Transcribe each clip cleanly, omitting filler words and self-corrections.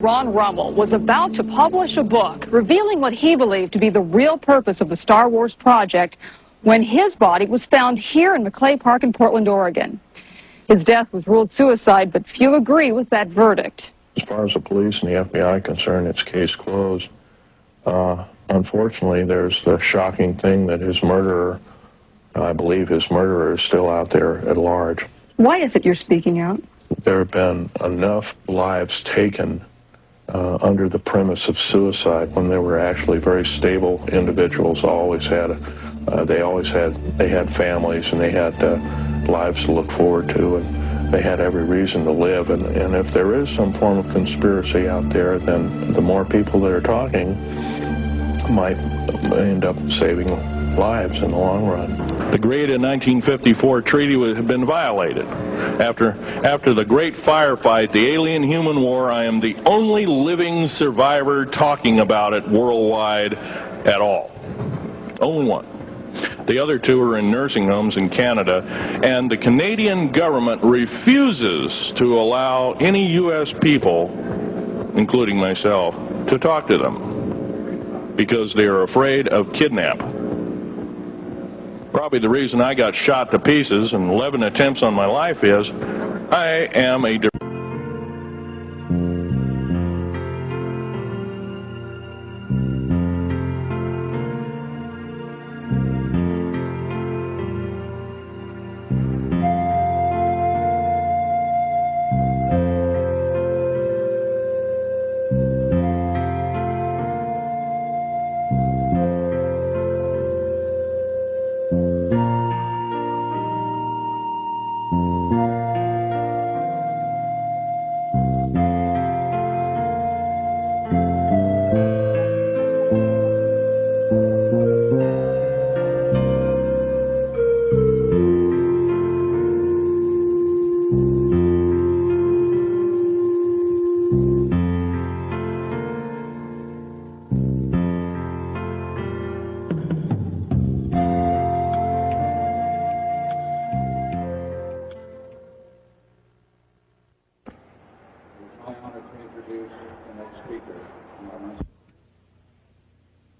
Ron Rummel was about to publish a book revealing what he believed to be the real purpose of the Star Wars project when his body was found here in McClay Park in Portland, Oregon. His death was ruled suicide, but few agree with that verdict. As far as the police and the FBI are concerned, it's case closed. Unfortunately, there's the shocking thing that his murderer, I believe his murderer, is still out there at large. Why is it you're speaking out? There have been enough lives taken under the premise of suicide when they were actually very stable individuals. They had families and they had lives to look forward to, and they had every reason to live. And if there is some form of conspiracy out there, then the more people that are talking might end up saving lives in the long run. The great 1954 treaty had been violated. After the great firefight, the alien-human war, I am the only living survivor talking about it worldwide at all. Only one. The other two are in nursing homes in Canada, and the Canadian government refuses to allow any U.S. people, including myself, to talk to them because they are afraid of kidnap. Probably the reason I got shot to pieces and 11 attempts on my life is I am a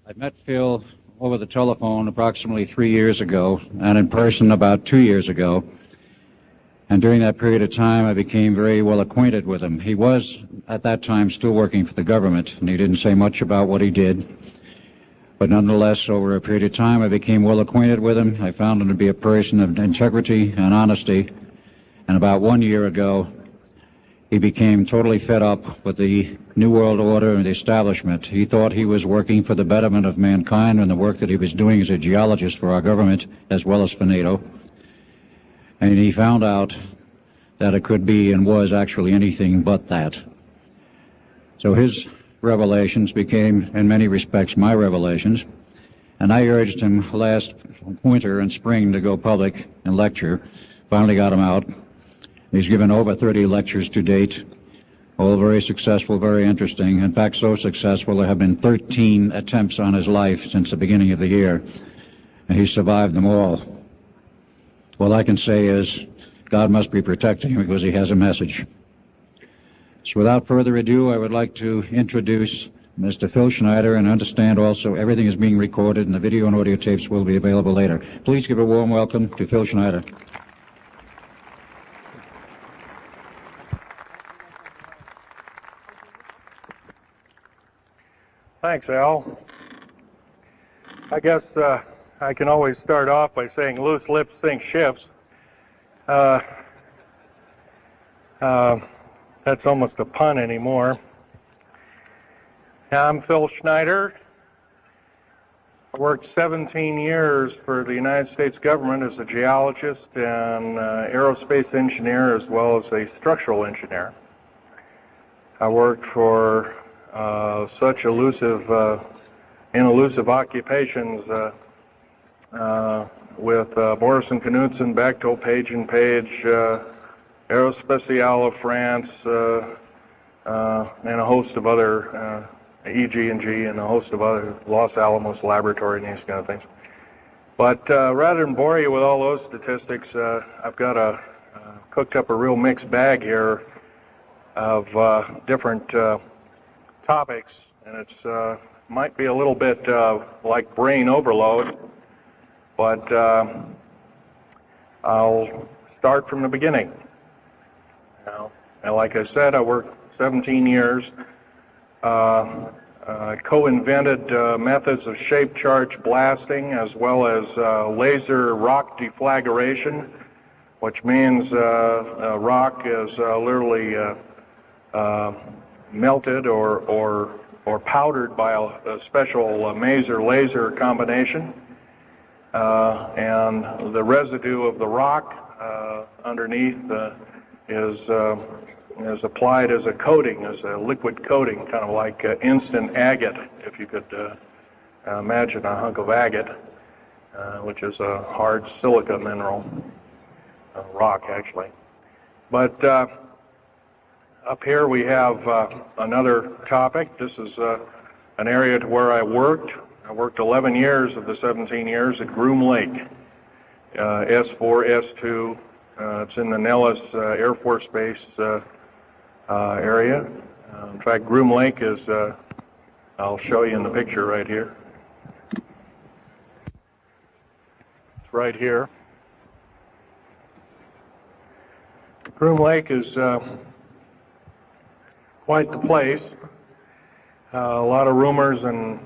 I met Phil over the telephone approximately 3 years ago, and in person about 2 years ago. And during that period of time, I became very well acquainted with him. He was, at that time, still working for the government, and he didn't say much about what he did. But nonetheless, over a period of time, I became well acquainted with him. I found him to be a person of integrity and honesty. And about 1 year ago, he became totally fed up with the New World Order and the establishment. He thought he was working for the betterment of mankind and the work that he was doing as a geologist for our government as well as for NATO. And he found out that it could be and was actually anything but that. So his revelations became, in many respects, my revelations. And I urged him last winter and spring to go public and lecture. Finally got him out. He's given over 30 lectures to date, all very successful, very interesting. In fact, so successful there have been 13 attempts on his life since the beginning of the year, and he survived them all. All I can say is God must be protecting him because he has a message. So without further ado, I would like to introduce Mr. Phil Schneider, and understand also everything is being recorded and the video and audio tapes will be available later. Please give a warm welcome to Phil Schneider. Thanks, Al. I guess I can always start off by saying loose lips sink ships. That's almost a pun anymore. I'm Phil Schneider. I worked 17 years for the United States government as a geologist and aerospace engineer as well as a structural engineer. I worked for such elusive occupations with Boris and Knudsen, Bechtel, Page and Page, Aerospatiale of France, and a host of other EG&G and a host of other Los Alamos Laboratory and these kind of things. But rather than bore you with all those statistics, I've got cooked up a real mixed bag here of different topics, and it's might be a little bit like brain overload, but I'll start from the beginning. And like I said, I worked 17 years. Co-invented methods of shape charge blasting as well as laser rock deflagration, which means rock is literally melted or powdered by a special maser laser combination, and the residue of the rock underneath is applied as a coating, as a liquid coating, kind of like instant agate, if you could imagine a hunk of agate, which is a hard silica mineral, rock actually. But up here we have another topic. This is an area to where I worked. I worked 11 years of the 17 years at Groom Lake, S4, S2. It's in the Nellis Air Force Base area. In fact, Groom Lake is, I'll show you in the picture right here. It's right here. Groom Lake is quite the place. A lot of rumors and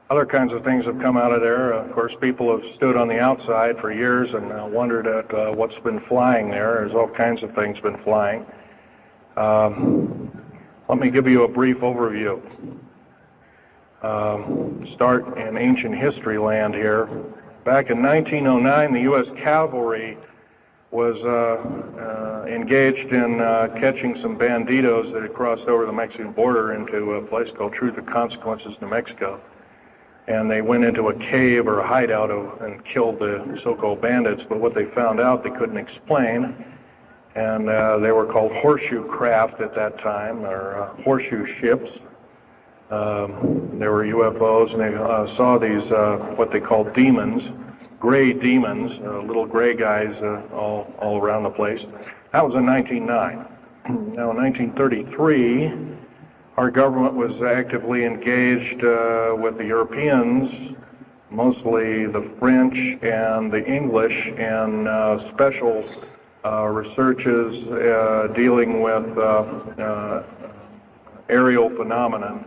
other kinds of things have come out of there. Of course, people have stood on the outside for years and wondered at what's been flying there. There's all kinds of things been flying. Let me give you a brief overview. Start in ancient history land here. Back in 1909, the U.S. cavalry was engaged in catching some banditos that had crossed over the Mexican border into a place called Truth or Consequences, New Mexico. And they went into a cave or a hideout and killed the so-called bandits, but what they found out they couldn't explain, and they were called horseshoe craft at that time, or horseshoe ships. They were UFOs, and they saw these, what they called demons, gray demons, little gray guys all around the place. That was in 1909. Now in 1933, our government was actively engaged with the Europeans, mostly the French and the English, in special researches dealing with aerial phenomenon.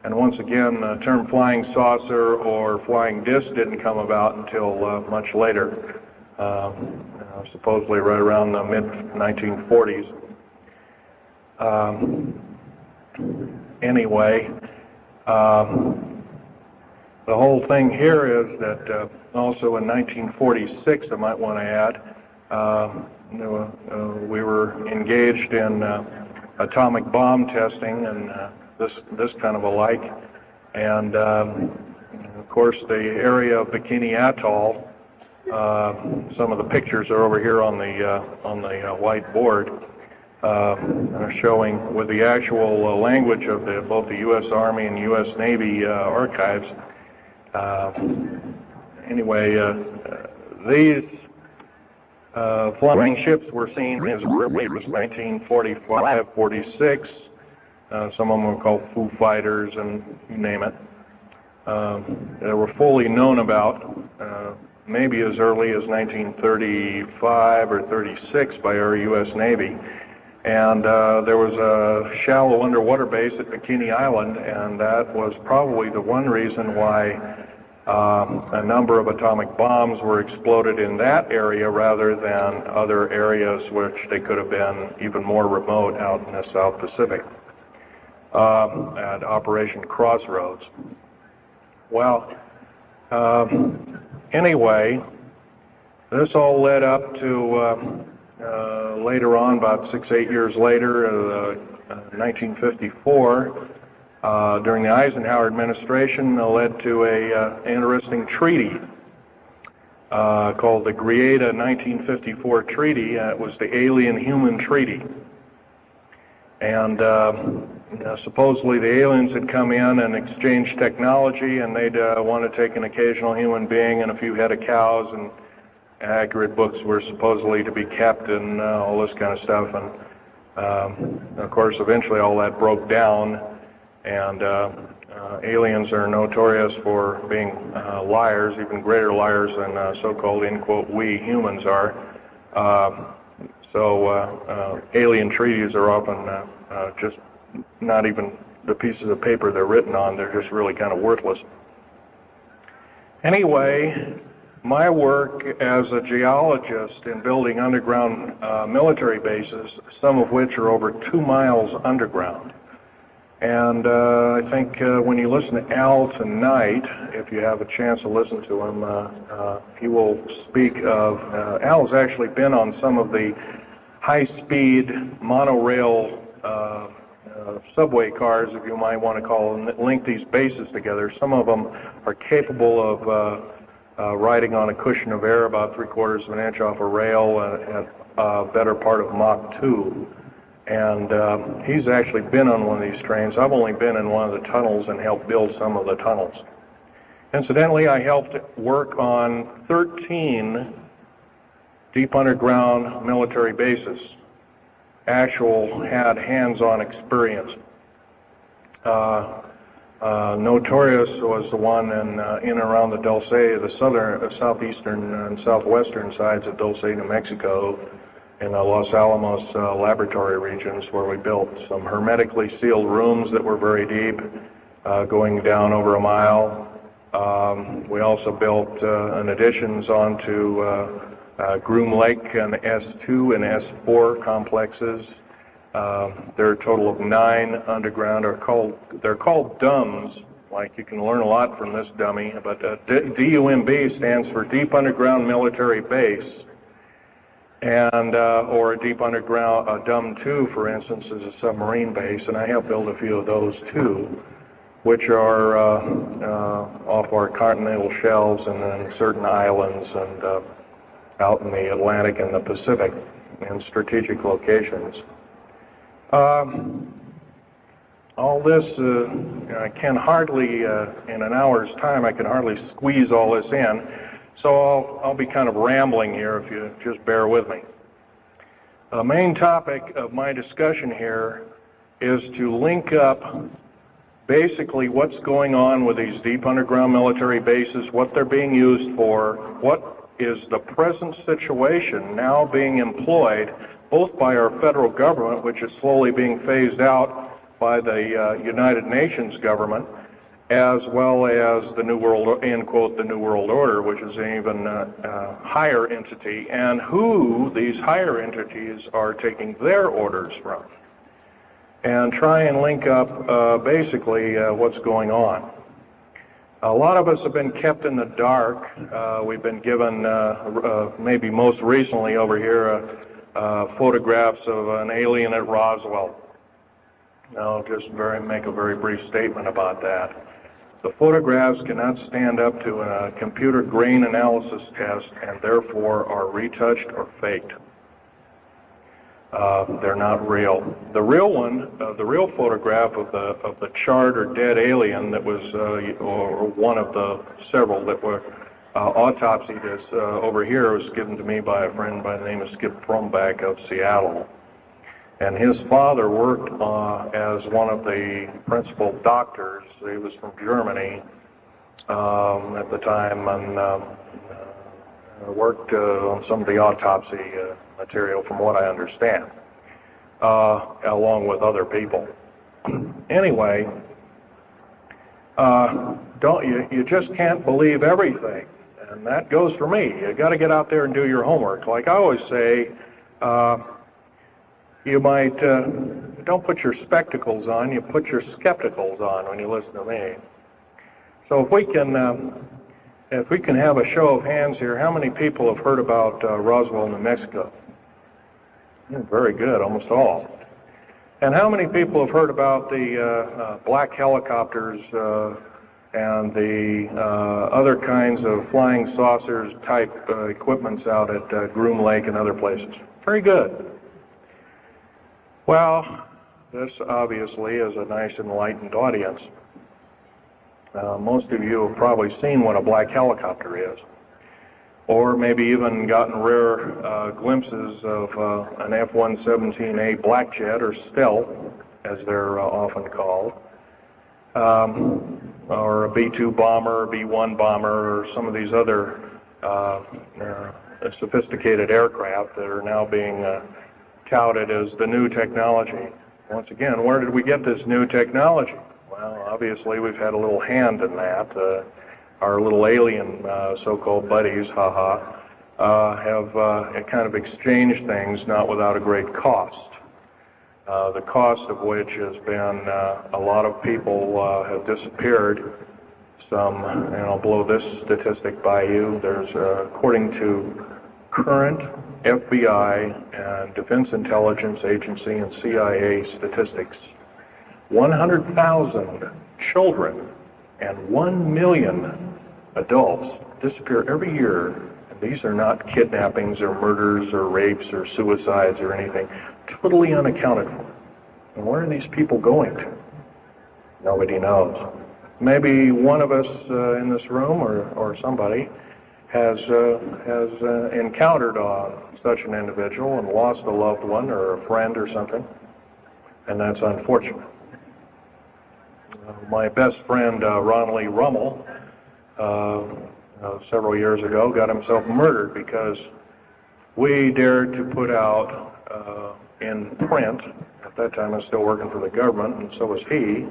And once again, the term flying saucer or flying disc didn't come about until much later, supposedly right around the mid-1940s. Anyway, the whole thing here is that also in 1946, I might want to add, we were engaged in atomic bomb testing and this kind of alike. And of course, the area of Bikini Atoll. Some of the pictures are over here on the white board. Showing with the actual language of both the U.S. Army and U.S. Navy archives. Anyway, these flying ships were seen as early as 1945, 46. Some of them were called Foo Fighters, and you name it. They were fully known about maybe as early as 1935 or 36 by our U.S. Navy. And there was a shallow underwater base at Bikini Island, and that was probably the one reason why a number of atomic bombs were exploded in that area rather than other areas which they could have been even more remote out in the South Pacific at Operation Crossroads. Well, anyway, this all led up to later on, about 6-8 years later, 1954, during the Eisenhower administration, led to an interesting treaty called the Greada 1954 Treaty. It was the Alien-Human Treaty. And supposedly the aliens had come in and exchanged technology, and they'd want to take an occasional human being and a few head of cows, and accurate books were supposedly to be kept and all this kind of stuff. And of course, eventually all that broke down, And aliens are notorious for being liars, even greater liars than so-called, in quote, we humans are. So alien treaties are often just not even the pieces of paper they're written on. They're just really kind of worthless. Anyway, my work as a geologist in building underground military bases, some of which are over 2 miles underground. And I think when you listen to Al tonight, if you have a chance to listen to him, he will speak of, Al's actually been on some of the high-speed monorail subway cars, if you might want to call them, that link these bases together. Some of them are capable of riding on a cushion of air about 3/4 of an inch off a rail at a better part of Mach 2. And he's actually been on one of these trains. I've only been in one of the tunnels and helped build some of the tunnels. Incidentally, I helped work on 13 deep underground military bases. Had hands-on experience. Notorious was the one in and around the Dulce, the southeastern and southwestern sides of Dulce, New Mexico, in the Los Alamos laboratory regions, where we built some hermetically sealed rooms that were very deep, going down over a mile. We also built additions onto Groom Lake and S2 and S4 complexes. There are a total of 9 underground. They're called DUMBs. Like, you can learn a lot from this dummy, but DUMB stands for Deep Underground Military Base. And or a deep underground, a DUM-2, for instance, is a submarine base, and I helped build a few of those too, which are off our continental shelves and then certain islands and out in the Atlantic and the Pacific in strategic locations. All this, I can hardly, in an hour's time, I can hardly squeeze all this in. So I'll be kind of rambling here if you just bear with me. The main topic of my discussion here is to link up basically what's going on with these deep underground military bases, what they're being used for, what is the present situation now being employed both by our federal government, which is slowly being phased out by the United Nations government, as well as the New World, end quote, the New World Order, which is an even higher entity, and who these higher entities are taking their orders from, and try and link up basically what's going on. A lot of us have been kept in the dark. We've been given, maybe most recently over here, photographs of an alien at Roswell. I'll just make a very brief statement about that. The photographs cannot stand up to a computer grain analysis test and therefore are retouched or faked. They're not real. The real one, the real photograph of the charred or dead alien that was, or one of the several that were autopsied, is over here, was given to me by a friend by the name of Skip Frombach of Seattle. And his father worked as one of the principal doctors. He was from Germany at the time, and worked on some of the autopsy material, from what I understand, along with other people. Anyway, you just can't believe everything, and that goes for me. You got to get out there and do your homework. Like I always say, you might, don't put your spectacles on, you put your skepticals on when you listen to me. So if we can have a show of hands here, how many people have heard about Roswell, New Mexico? Very good, almost all. And how many people have heard about the black helicopters and the other kinds of flying saucers type equipments out at Groom Lake and other places? Very good. Well, this obviously is a nice enlightened audience. Most of you have probably seen what a black helicopter is, or maybe even gotten rare glimpses of an F-117A black jet, or stealth, as they're often called. or a B-2 bomber, or B-1 bomber, or some of these other sophisticated aircraft that are now being touted as the new technology. Once again, where did we get this new technology? Well, obviously we've had a little hand in that. Our little alien so-called buddies, have kind of exchanged things, not without a great cost. The cost of which has been a lot of people have disappeared. Some, and I'll blow this statistic by you, there's, according to current FBI and Defense Intelligence Agency and CIA statistics, 100,000 children and 1 million adults disappear every year. And these are not kidnappings or murders or rapes or suicides or anything, totally unaccounted for. And where are these people going to? Nobody knows. Maybe one of us in this room or somebody has encountered such an individual and lost a loved one or a friend or something, and that's unfortunate. My best friend, Ron Rummel, several years ago, got himself murdered because we dared to put out in print, at that time I was still working for the government, and so was he,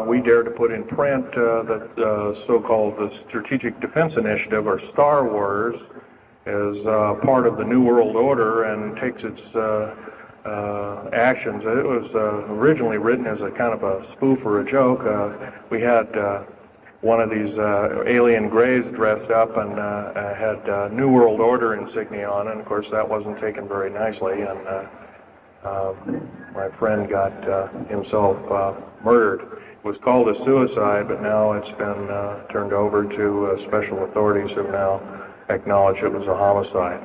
we dared to put in print the so-called the Strategic Defense Initiative, or Star Wars, as part of the New World Order and takes its actions. It was originally written as a kind of a spoof or a joke. We had one of these alien greys dressed up and had New World Order insignia on, and of course that wasn't taken very nicely, and my friend got himself murdered. It was called a suicide, but now it's been turned over to special authorities who now acknowledge it was a homicide.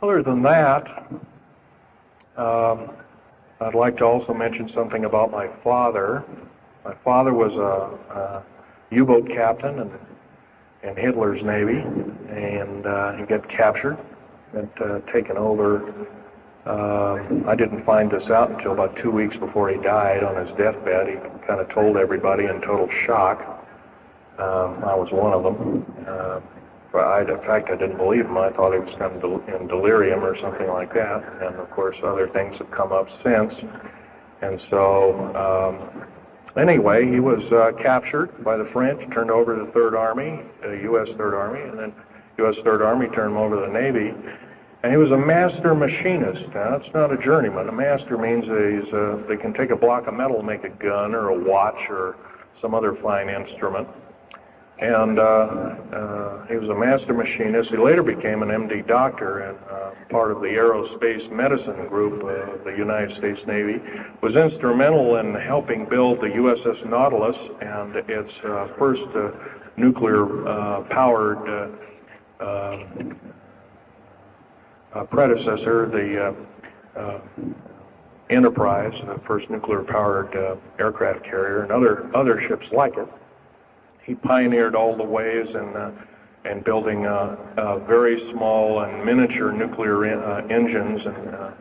Other than that, I'd like to also mention something about my father. My father was a U-boat captain in Hitler's Navy, and he got captured, got taken over. I didn't find this out until about 2 weeks before he died on his deathbed. He kind of told everybody in total shock. I was one of them. In fact, I didn't believe him. I thought he was kind of in delirium or something like that. And of course, other things have come up since. And so, anyway, he was captured by the French, turned over to the Third Army, U.S. Third Army, and then U.S. Third Army turned him over to the Navy. And he was a master machinist. Now, that's not a journeyman. A master means they can take a block of metal and make a gun or a watch or some other fine instrument. And he was a master machinist. He later became an MD doctor and part of the aerospace medicine group of the United States Navy. Was instrumental in helping build the USS Nautilus and its first nuclear-powered predecessor, the Enterprise, the first nuclear-powered aircraft carrier, and other ships like it. He pioneered all the ways in building very small and miniature nuclear engines, and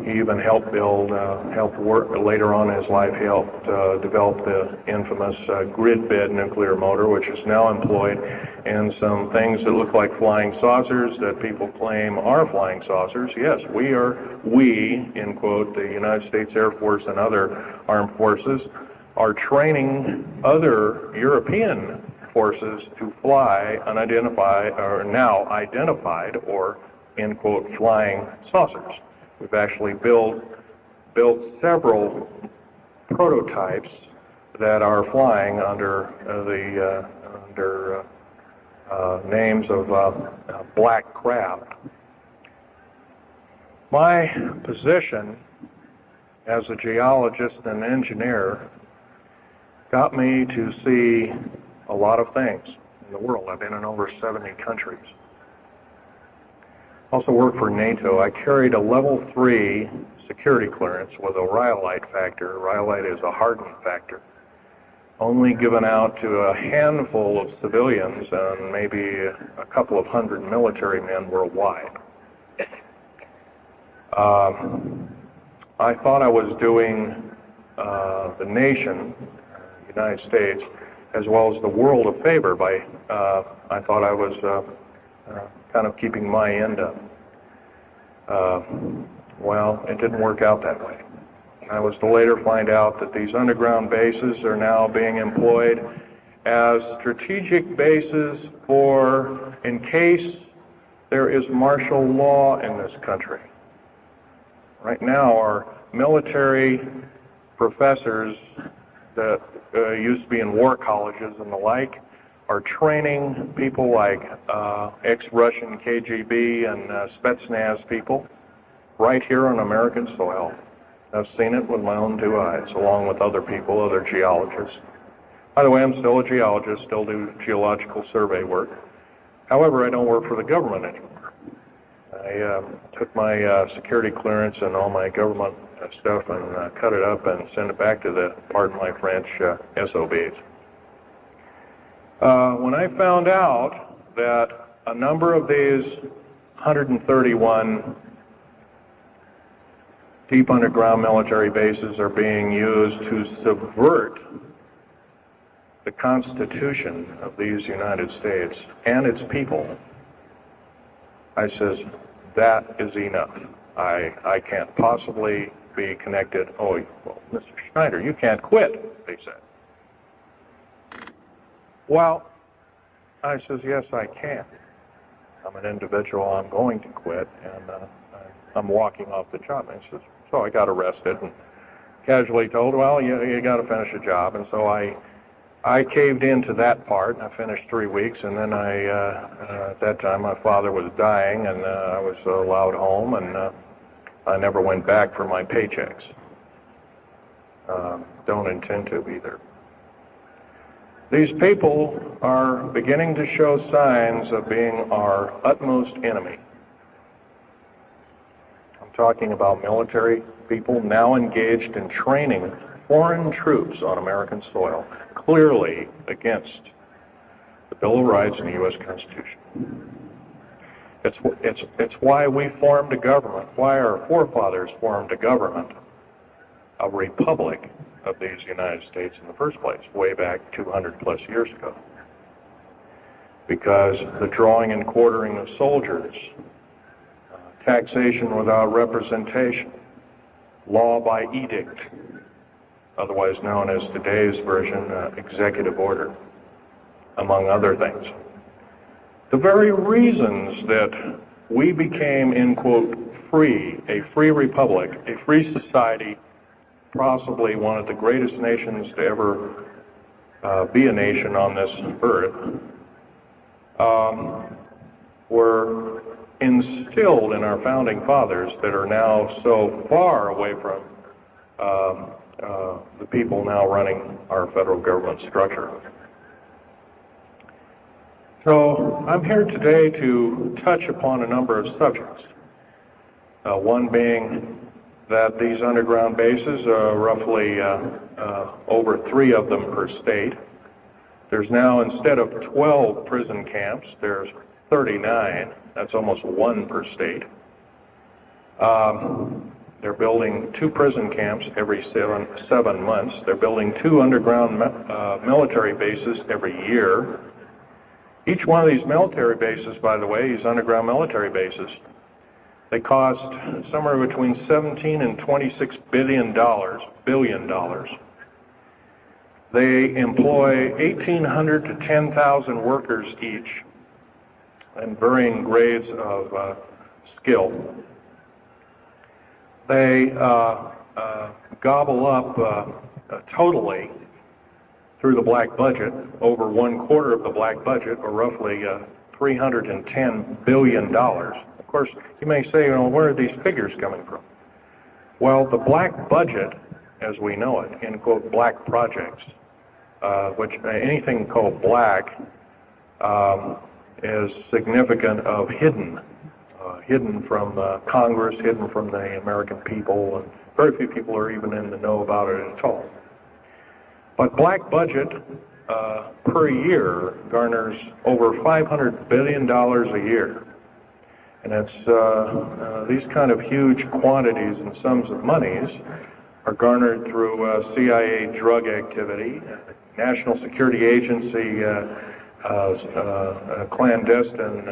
he even helped work later on in his life. He helped develop the infamous grid bed nuclear motor, which is now employed in some things that look like flying saucers that people claim are flying saucers. Yes, we, in quote, the United States Air Force and other armed forces, are training other European forces to fly unidentified, or now identified, or, in quote, flying saucers. We've actually built several prototypes that are flying under names of black craft. My position as a geologist and engineer got me to see a lot of things in the world. I've been in over 70 countries. Also worked for NATO. I carried a level 3 security clearance with a rhyolite factor. Rhyolite is a hardened factor, only given out to a handful of civilians and maybe a couple of hundred military men worldwide. I thought I was doing the nation, the United States, as well as the world a favor by, I thought I was kind of keeping my end up. Well, it didn't work out that way. I was to later find out that these underground bases are now being employed as strategic bases for, in case there is martial law in this country. Right now, our military professors that used to be in war colleges and the like are training people like ex-Russian KGB and Spetsnaz people right here on American soil. I've seen it with my own two eyes, along with other people, other geologists. By the way, I'm still a geologist, still do geological survey work. However, I don't work for the government anymore. I took my security clearance and all my government stuff and cut it up and sent it back to the, pardon my French, SOBs. When I found out that a number of these 131 deep underground military bases are being used to subvert the Constitution of these United States and its people, I says, that is enough. I can't possibly be connected. Oh, well, Mr. Schneider, you can't quit, they said. Well, I says, yes, I can. I'm an individual, I'm going to quit, and I'm walking off the job. And he says, so I got arrested and casually told, well, you got to finish the job. And so I caved into that part, and I finished 3 weeks, and then at that time, my father was dying, and I was allowed home, and I never went back for my paychecks. Don't intend to either. These people are beginning to show signs of being our utmost enemy. I'm talking about military people now engaged in training foreign troops on American soil, clearly against the Bill of Rights and the U.S. Constitution. It's why we formed a government, why our forefathers formed a government, a republic of these United States in the first place, way back 200 plus years ago. Because the drawing and quartering of soldiers, taxation without representation, law by edict, otherwise known as today's version, executive order, among other things. The very reasons that we became, in quote, free, a free republic, a free society, possibly one of the greatest nations to ever be a nation on this earth, were instilled in our founding fathers that are now so far away from the people now running our federal government structure. So I'm here today to touch upon a number of subjects. One being that these underground bases are roughly over 3 of them per state. There's now, instead of 12 prison camps, there's 39. That's almost 1 per state. They're building 2 prison camps every 7 months. They're building 2 underground military bases every year. Each one of these military bases, by the way, these underground military bases, they cost somewhere between $17 and $26 billion. They employ 1,800 to 10,000 workers each, and varying grades of skill. They gobble up totally through the black budget, over 1/4 of the black budget, or roughly $310 billion. Of course, you may say, where are these figures coming from? Well, the black budget, as we know it, in quote, black projects, which anything called black is significant of hidden from Congress, hidden from the American people, and very few people are even in the know about it at all. But black budget per year garners over $500 billion a year. And it's these kind of huge quantities and sums of monies are garnered through CIA drug activity, National Security Agency clandestine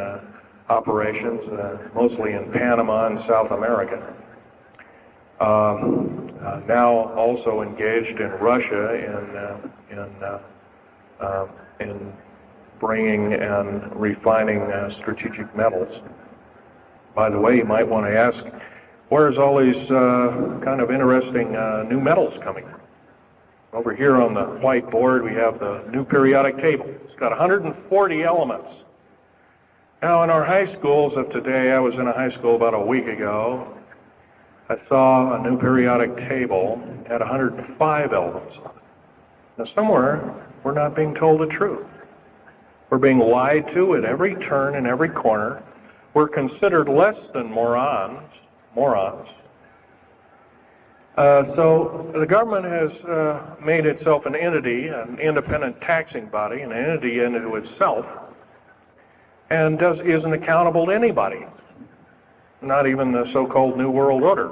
operations, mostly in Panama and South America. Now also engaged in Russia in bringing and refining strategic metals. By the way, you might want to ask, where's all these kind of interesting new metals coming from? Over here on the whiteboard, we have the new periodic table. It's got 140 elements. Now, in our high schools of today, I was in a high school about a week ago, I saw a new periodic table had 105 elements on it. Now, somewhere, we're not being told the truth. We're being lied to at every turn and every corner. We're considered less than morons. So the government has made itself an entity, an independent taxing body, an entity into itself, and isn't accountable to anybody, not even the so-called New World Order.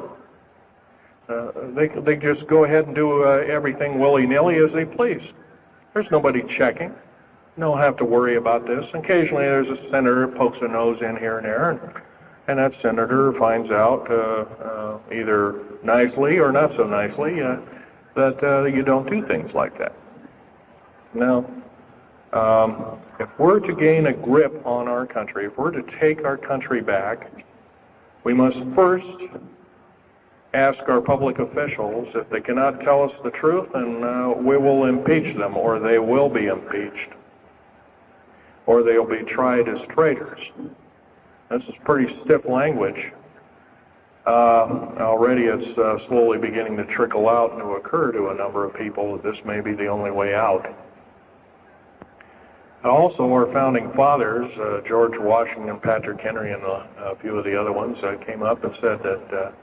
They just go ahead and do everything willy-nilly as they please. There's nobody checking. You don't have to worry about this. Occasionally there's a senator who pokes a nose in here and there, and that senator finds out either nicely or not so nicely that you don't do things like that. Now, if we're to gain a grip on our country, if we're to take our country back, we must first ask our public officials if they cannot tell us the truth, and we will impeach them, or they will be impeached, or they'll be tried as traitors. This is pretty stiff language. Already it's slowly beginning to trickle out and to occur to a number of people that this may be the only way out. Also, our founding fathers, George Washington, Patrick Henry, and a few of the other ones, came up and said that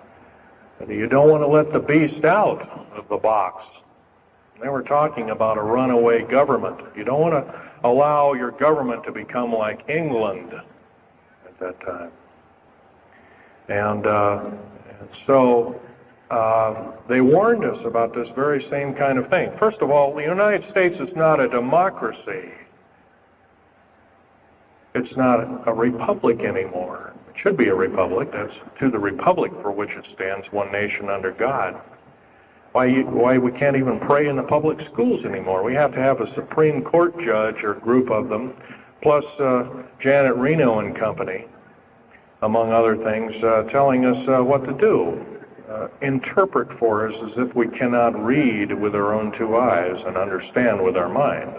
you don't want to let the beast out of the box. They were talking about a runaway government. You don't want to allow your government to become like England at that time. And so they warned us about this very same kind of thing. First of all, the United States is not a democracy. It's not a republic anymore. It should be a republic. That's to the republic for which it stands, one nation under God. Why we can't even pray in the public schools anymore. We have to have a Supreme Court judge or group of them, plus Janet Reno and company, among other things, telling us what to do. Interpret for us as if we cannot read with our own two eyes and understand with our mind.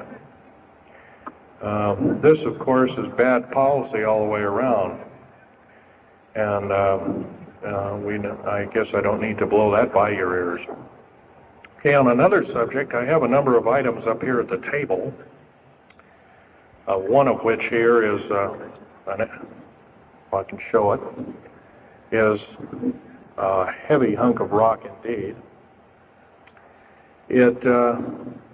This, of course, is bad policy all the way around. And I guess I don't need to blow that by your ears. Okay, on another subject, I have a number of items up here at the table. One of which here is, if I can show it, is a heavy hunk of rock indeed. It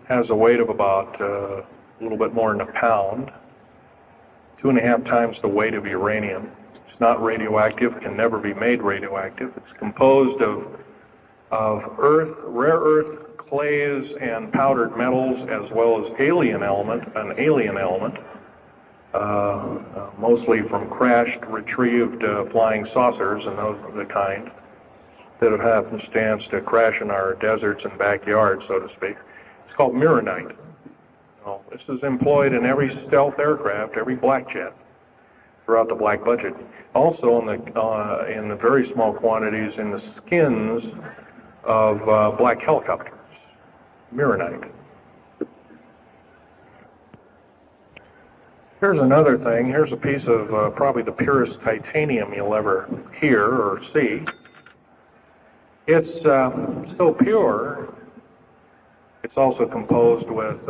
has a weight of about a little bit more than a pound, 2.5 times the weight of uranium. It's not radioactive, can never be made radioactive. It's composed of earth, rare earth, clays, and powdered metals, as well as an alien element, mostly from crashed, retrieved flying saucers and those of the kind that have happenstance to crash in our deserts and backyards, so to speak. It's called mironite. This is employed in every stealth aircraft, every black jet throughout the black budget. Also in the very small quantities in the skins of black helicopters, mironite. Here's another thing. Here's a piece of probably the purest titanium you'll ever hear or see. It's so pure, it's also composed with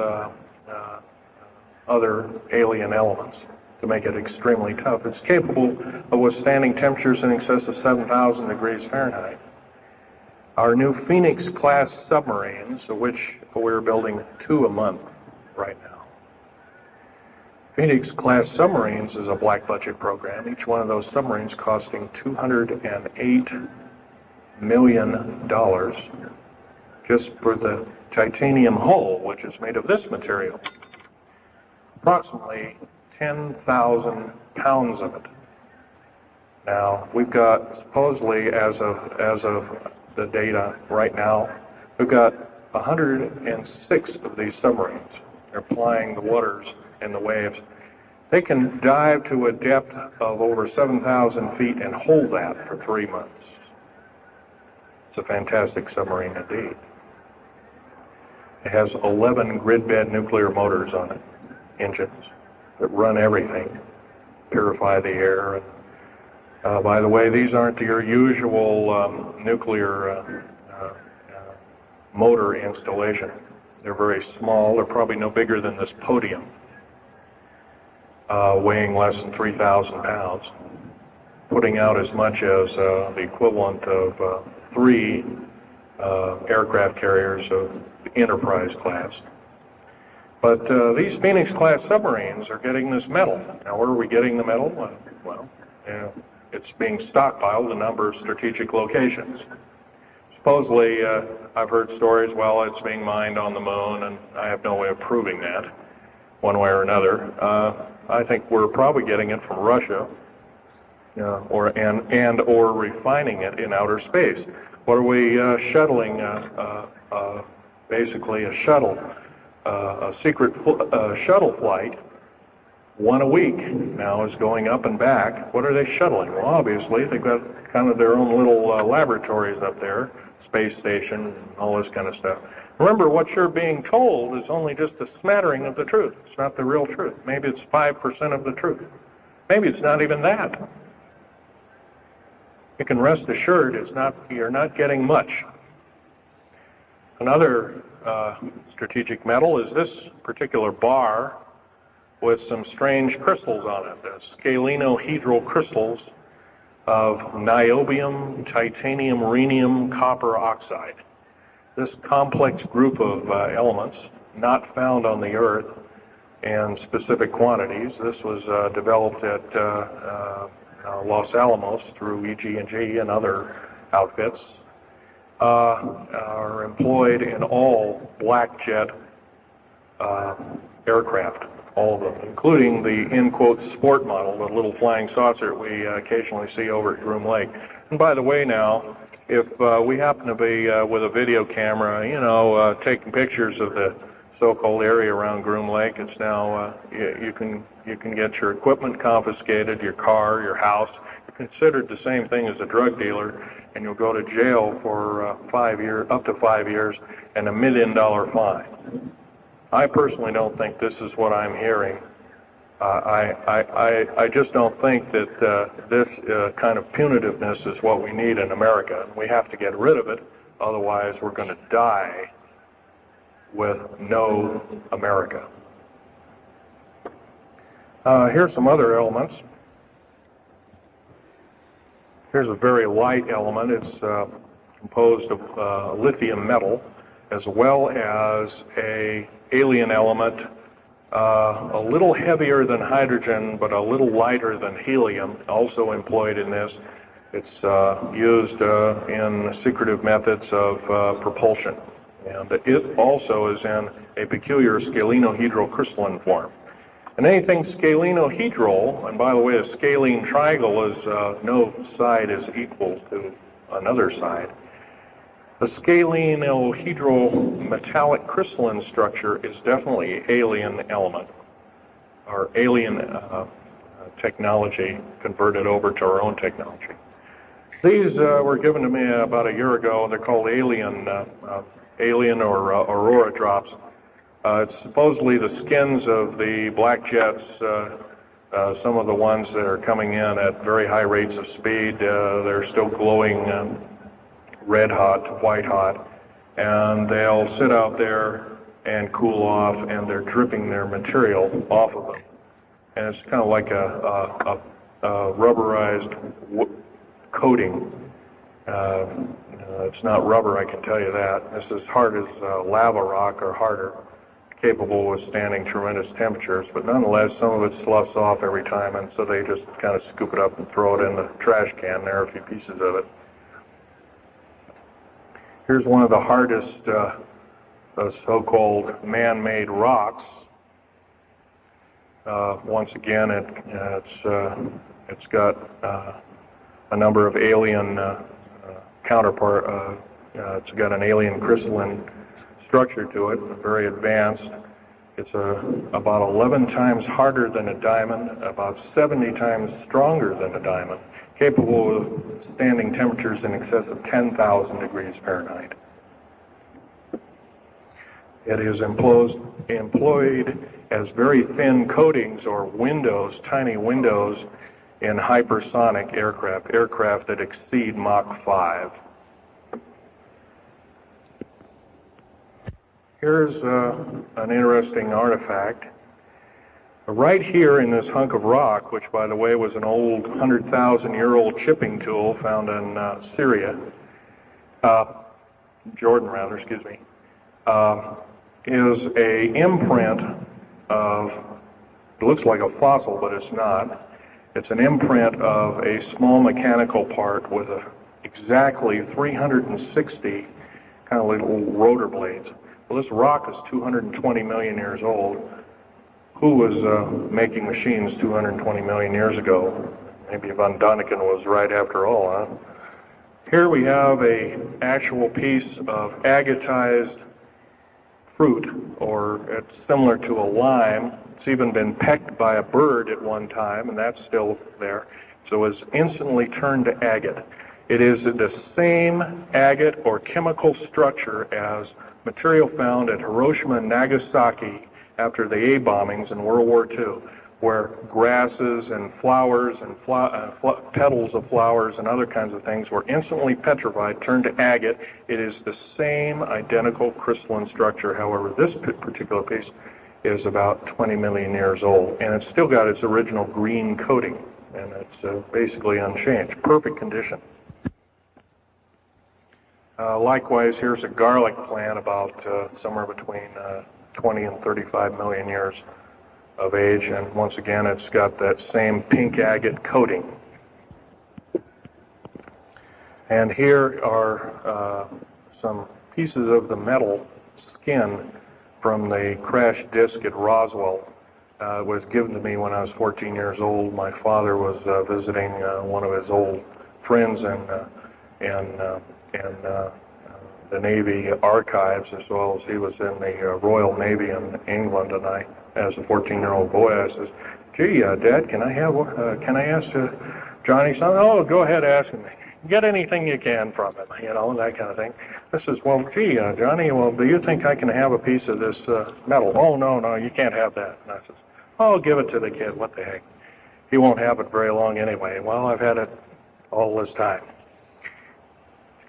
other alien elements to make it extremely tough. It's capable of withstanding temperatures in excess of 7,000 degrees Fahrenheit. Our new Phoenix-class submarines, of which we're building 2 a month right now, Phoenix-class submarines is a black budget program. Each one of those submarines costing $208 million just for the titanium hull, which is made of this material. Approximately 10,000 pounds of it. Now, we've got, supposedly, as of the data right now, we've got 106 of these submarines. They're plying the waters and the waves. They can dive to a depth of over 7,000 feet and hold that for 3 months. It's a fantastic submarine indeed. It has 11 grid-bed nuclear motors on it, engines that run everything, purify the air. And, by the way, these aren't your usual nuclear motor installation. They're very small. They're probably no bigger than this podium, weighing less than 3,000 pounds, putting out as much as the equivalent of 3 aircraft carriers of Enterprise class. But these Phoenix-class submarines are getting this metal. Now, where are we getting the metal? Well, it's being stockpiled in a number of strategic locations. Supposedly, I've heard stories, well, it's being mined on the moon, and I have no way of proving that, one way or another. I think we're probably getting it from Russia, or refining it in outer space. What are we shuttling? Basically, a shuttle, a secret shuttle flight, one a week now is going up and back. What are they shuttling? Well, obviously, they've got kind of their own little laboratories up there, space station, and all this kind of stuff. Remember, what you're being told is only just a smattering of the truth. It's not the real truth. Maybe it's 5% of the truth. Maybe it's not even that. You can rest assured you're not getting much. Another strategic metal is this particular bar with some strange crystals on it, scalenohedral crystals of niobium, titanium, rhenium, copper oxide. This complex group of elements, not found on the Earth in specific quantities. This was developed at Los Alamos through EG&G and other outfits, are employed in all black jet aircraft, all of them, including the, in quotes, sport model, the little flying saucer we occasionally see over at Groom Lake. And by the way now, if we happen to be with a video camera, taking pictures of the so-called area around Groom Lake, it's now, you can get your equipment confiscated, your car, your house. You're considered the same thing as a drug dealer, and you'll go to jail for 5 years, up to 5 years, and $1 million fine. I personally don't think this is what I'm hearing. I just don't think that this kind of punitiveness is what we need in America. We have to get rid of it, otherwise we're going to die with no America. Here's some other elements. Here's a very light element. It's composed of lithium metal, as well as a alien element, a little heavier than hydrogen, but a little lighter than helium, also employed in this. It's used in secretive methods of propulsion. And it also is in a peculiar scalenohedral crystalline form. And anything scalenohedral, and by the way, a scalene triangle is no side is equal to another side. The scalenohedral metallic crystalline structure is definitely an alien element, or alien technology converted over to our own technology. These were given to me about a year ago. They're called alien or aurora drops. It's supposedly the skins of the black jets, some of the ones that are coming in at very high rates of speed. They're still glowing red hot to white hot, and they'll sit out there and cool off, and they're dripping their material off of them. And it's kind of like a rubberized coating. It's not rubber, I can tell you that. It's as hard as lava rock or harder. capable of withstanding tremendous temperatures, but nonetheless, some of it sloughs off every time, and so they just kind of scoop it up and throw it in the trash can. There are a few pieces of it. Here's one of the hardest so-called man-made rocks. Once again, it's got a number of alien counterpart. It's got an alien crystalline structure to it, very advanced. It's about 11 times harder than a diamond, about 70 times stronger than a diamond, capable of standing temperatures in excess of 10,000 degrees Fahrenheit. It is employed as very thin coatings or windows, tiny windows, in hypersonic aircraft that exceed Mach 5. Here's an interesting artifact. Right here in this hunk of rock, which by the way was an old 100,000-year-old chipping tool found in Syria, Jordan rather, excuse me, is a imprint of, it looks like a fossil, but it's not. It's an imprint of a small mechanical part with exactly 360 kind of little rotor blades. Well, this rock is 220 million years old. Who was making machines 220 million years ago? Maybe Von Däniken was right after all, huh? Here we have an actual piece of agatized fruit, or it's similar to a lime. It's even been pecked by a bird at one time, and that's still there. So it's instantly turned to agate. It is the same agate or chemical structure as material found at Hiroshima and Nagasaki after the A bombings in World War II, where grasses and flowers and petals of flowers and other kinds of things were instantly petrified, turned to agate. It is the same identical crystalline structure. However, this particular piece is about 20 million years old, and it's still got its original green coating, and it's basically unchanged, perfect condition. Likewise, here's a garlic plant about somewhere between 20 and 35 million years of age, and once again, it's got that same pink agate coating. And here are some pieces of the metal skin from the crash disk at Roswell. It was given to me when I was 14 years old. My father was visiting one of his old friends in the Navy archives, as well as he was in the Royal Navy in England. And I, as a 14-year-old boy, I says, "Gee, Dad, can I ask Johnny something?" "Oh, go ahead, ask him. Get anything you can from him," that kind of thing. I says, "Well, gee, Johnny, well, do you think I can have a piece of this metal?" "Oh, no, you can't have that." And I says, "Oh, give it to the kid. What the heck? He won't have it very long anyway." Well, I've had it all this time.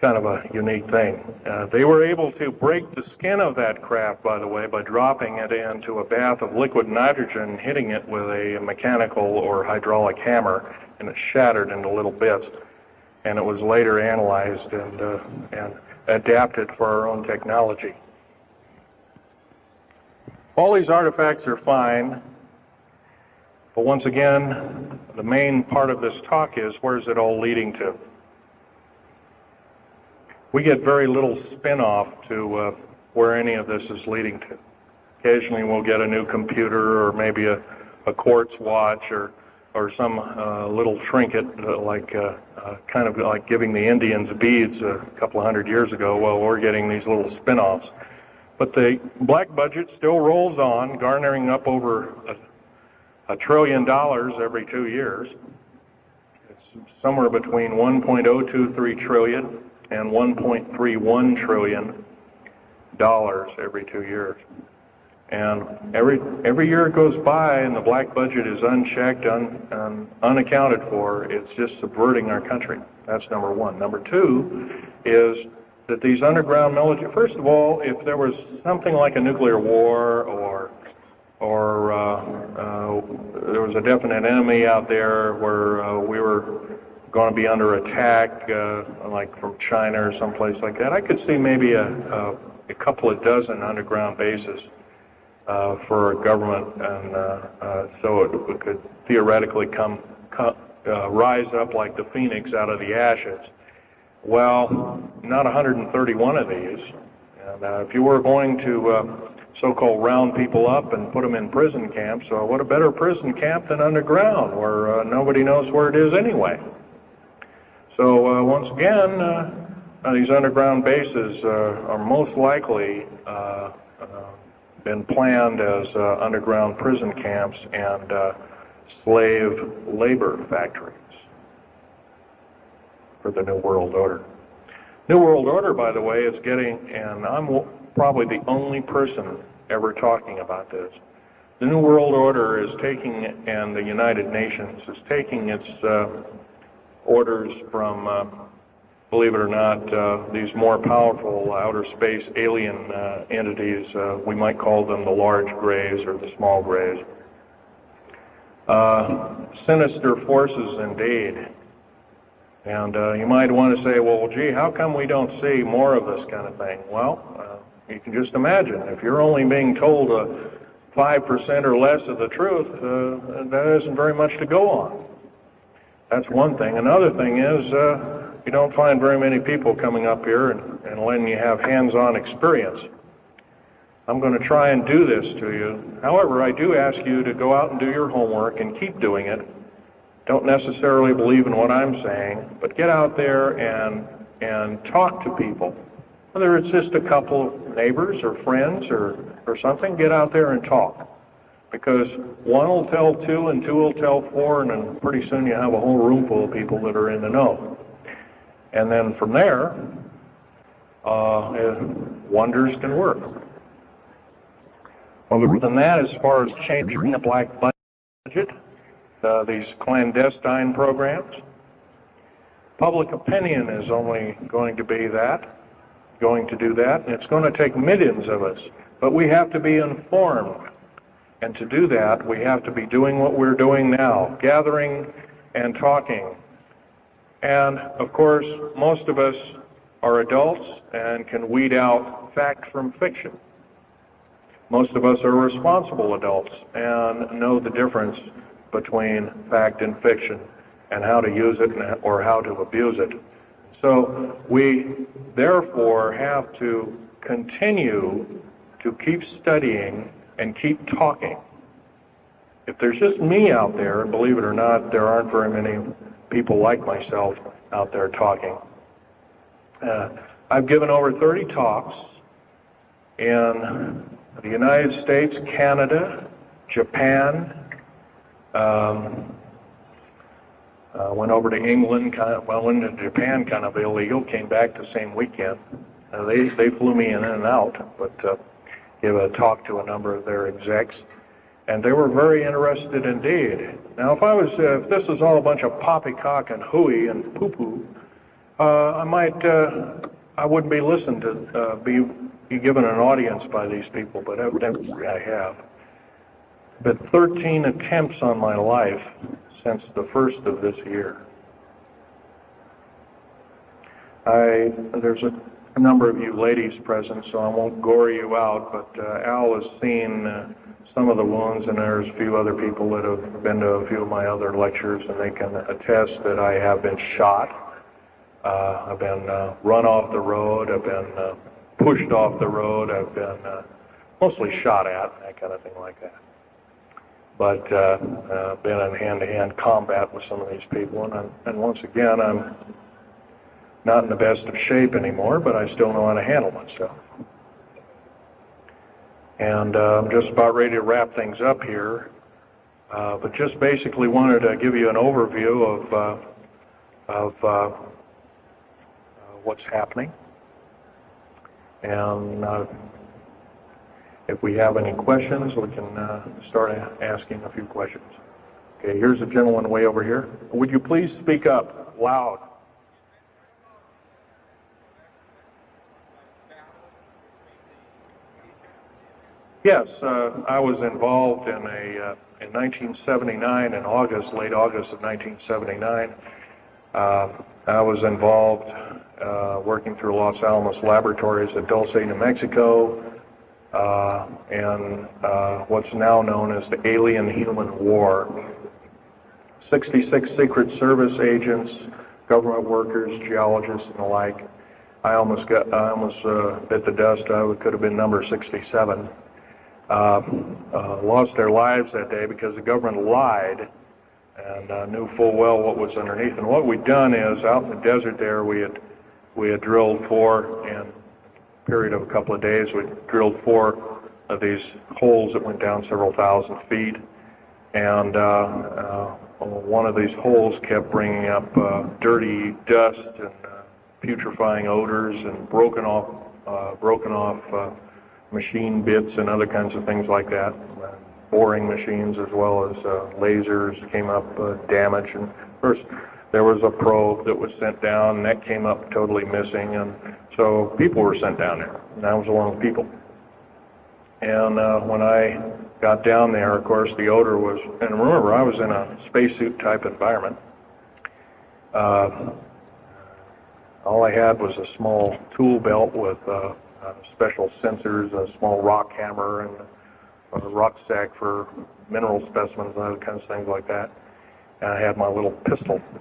Kind of a unique thing. They were able to break the skin of that craft, by the way, by dropping it into a bath of liquid nitrogen, hitting it with a mechanical or hydraulic hammer, and it shattered into little bits. And it was later analyzed and adapted for our own technology. All these artifacts are fine, but once again, the main part of this talk is, where's it all leading to? We get very little spin-off to where any of this is leading to. Occasionally we'll get a new computer, or maybe a quartz watch, or some little trinket, kind of like giving the Indians beads a couple of hundred years ago. Well, we're getting these little spin-offs. But the black budget still rolls on, garnering up over $1 trillion every 2 years. It's somewhere between 1.023 trillion and $1.31 trillion every 2 years. And every year it goes by and the black budget is unchecked, unaccounted for, it's just subverting our country. That's number one. Number two is that these underground military, first of all, if there was something like a nuclear war or there was a definite enemy out there where we were going to be under attack, like from China or someplace like that, I could see maybe a couple of dozen underground bases for a government, and so it could theoretically rise up like the phoenix out of the ashes. Well, not 131 of these. And if you were going to so-called round people up and put them in prison camps, what a better prison camp than underground, where nobody knows where it is anyway. So once again, these underground bases are most likely been planned as underground prison camps and slave labor factories for the New World Order. New World Order, by the way, is getting, and I'm probably the only person ever talking about this, the New World Order is taking, and the United Nations is taking its orders from, believe it or not, these more powerful outer space alien entities. We might call them the large grays or the small grays. Sinister forces indeed. And you might want to say, well, gee, how come we don't see more of this kind of thing? Well, you can just imagine. If you're only being told 5% or less of the truth, that isn't very much to go on. That's one thing. Another thing is you don't find very many people coming up here and letting you have hands-on experience. I'm going to try and do this to you. However, I do ask you to go out and do your homework and keep doing it. Don't necessarily believe in what I'm saying, but get out there and talk to people. Whether it's just a couple of neighbors or friends or something, get out there and talk. Because one will tell two and two will tell four, and then pretty soon you have a whole room full of people that are in the know. And then from there, wonders can work. Other than that, as far as changing the black budget, these clandestine programs, public opinion is only going to be that, going to do that, and it's going to take millions of us. But we have to be informed. And to do that, we have to be doing what we're doing now, gathering and talking. And, of course, most of us are adults and can weed out fact from fiction. Most of us are responsible adults and know the difference between fact and fiction and how to use it or how to abuse it. So we, therefore, have to continue to keep studying and keep talking. If there's just me out there, and believe it or not, there aren't very many people like myself out there talking. I've given over 30 talks in the United States, Canada, Japan, went over to England, went into Japan kind of illegal, came back the same weekend. They flew me in and out, but gave a talk to a number of their execs, and they were very interested indeed. Now, if this was all a bunch of poppycock and hooey and poo-poo, I wouldn't be listened to, be given an audience by these people, but evidently I have. But 13 attempts on my life since the first of this year. There's a number of you ladies present, so I won't gore you out, but Al has seen some of the wounds, and there's a few other people that have been to a few of my other lectures, and they can attest that I have been shot. I've been run off the road. I've been pushed off the road. I've been mostly shot at, that kind of thing like that. But been in hand-to-hand combat with some of these people, and once again, I'm not in the best of shape anymore, but I still know how to handle myself. And I'm just about ready to wrap things up here, but just basically wanted to give you an overview of what's happening. And if we have any questions, we can start asking a few questions. Okay, here's a gentleman way over here. Would you please speak up loud? Yes, I was involved in 1979, in August, late August of 1979. I was involved working through Los Alamos Laboratories at Dulce, New Mexico. in what's now known as the Alien-Human War. 66 Secret Service agents, government workers, geologists, and the like. I almost bit the dust. I could have been number 67. Lost their lives that day because the government lied and knew full well what was underneath. And what we'd done is, out in the desert there, we had drilled four, in a period of a couple of days, we drilled four of these holes that went down several thousand feet. And one of these holes kept bringing up dirty dust and putrefying odors and broken off machine bits and other kinds of things like that. Boring machines as well as lasers came up damaged. And of course, there was a probe that was sent down, and that came up totally missing. And so people were sent down there, and I was along with people. And when I got down there, of course, the odor was, and remember, I was in a spacesuit type environment. All I had was a small tool belt with special sensors, a small rock hammer, and a rucksack for mineral specimens and other kinds of things like that. And I had my little pistol. And,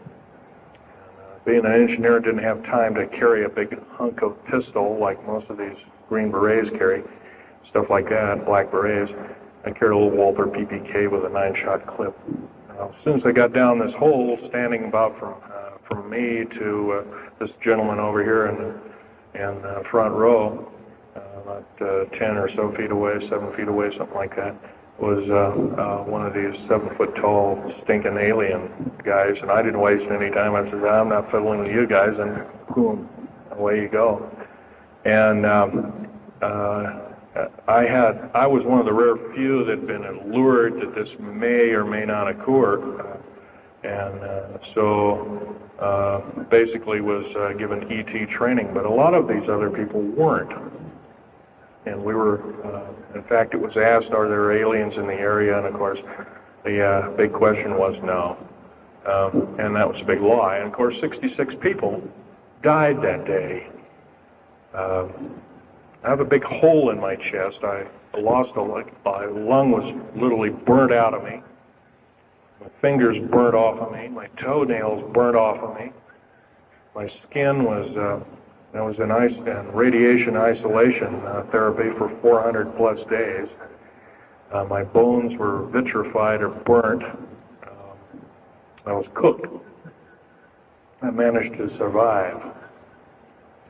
being an engineer, didn't have time to carry a big hunk of pistol like most of these Green Berets carry, stuff like that, black berets. I carried a little Walther PPK with a 9-shot clip. As soon as I got down this hole, standing about from me to this gentleman over here in the front row, about 10 or so feet away, 7 feet away, something like that, was one of these 7-foot-tall stinking alien guys. And I didn't waste any time. I said, I'm not fiddling with you guys, and boom, away you go. And I was one of the rare few that had been allured that this may or may not occur, and so basically was given ET training. But a lot of these other people weren't. And we were, in fact, it was asked, are there aliens in the area? And of course, the big question was no. And that was a big lie. And of course, 66 people died that day. I have a big hole in my chest. I lost a leg. My lung was literally burnt out of me. My fingers burnt off of me. My toenails burnt off of me. My skin was, I was in radiation isolation therapy for 400 plus days. My bones were vitrified or burnt. I was cooked. I managed to survive.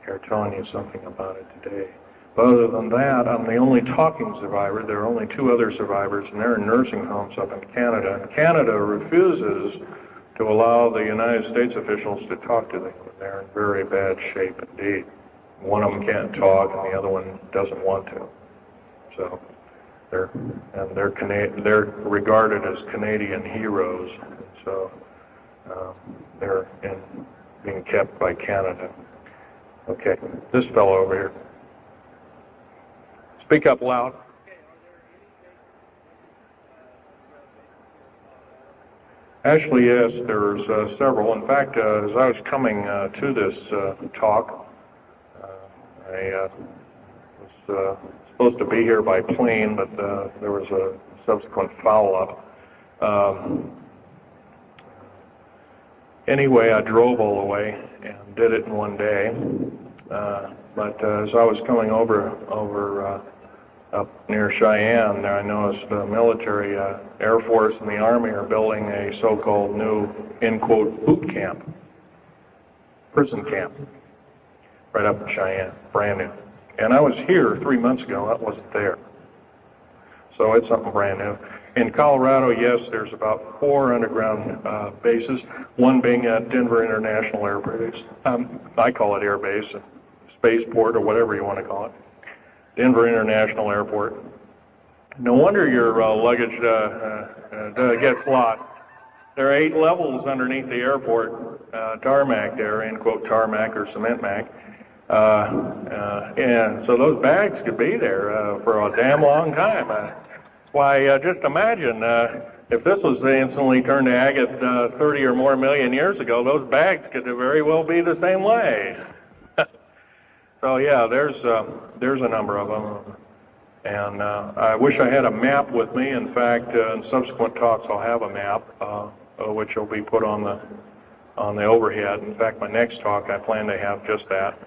Here, telling you something about it today. But other than that, I'm the only talking survivor. There are only 2 other survivors, and they're in nursing homes up in Canada. And Canada refuses to allow the United States officials to talk to them. They're in very bad shape indeed. One of them can't talk, and the other one doesn't want to. So they're regarded as Canadian heroes. So they're being kept by Canada. Okay, this fellow over here. Speak up loud. Actually, yes, there's several. In fact, as I was coming to this talk, I was supposed to be here by plane, but there was a subsequent foul-up. Anyway, I drove all the way and did it in one day. But as I was coming over up near Cheyenne, there I noticed the military, Air Force and the Army are building a so-called new, in quote, boot camp, prison camp, right up in Cheyenne, brand new. And I was here 3 months ago, that wasn't there. So it's something brand new. In Colorado, yes, there's about 4 underground bases, one being at Denver International Air Base. I call it Air Base, spaceport, or whatever you want to call it. Denver International Airport. No wonder your luggage gets lost. There are 8 levels underneath the airport, tarmac there, end quote, tarmac or cement mac. And so those bags could be there for a damn long time. Why, just imagine if this was instantly turned to agate 30 or more million years ago, those bags could very well be the same way. So yeah, there's a number of them. And I wish I had a map with me. In fact, in subsequent talks, I'll have a map, which will be put on the overhead. In fact, my next talk, I plan to have just that.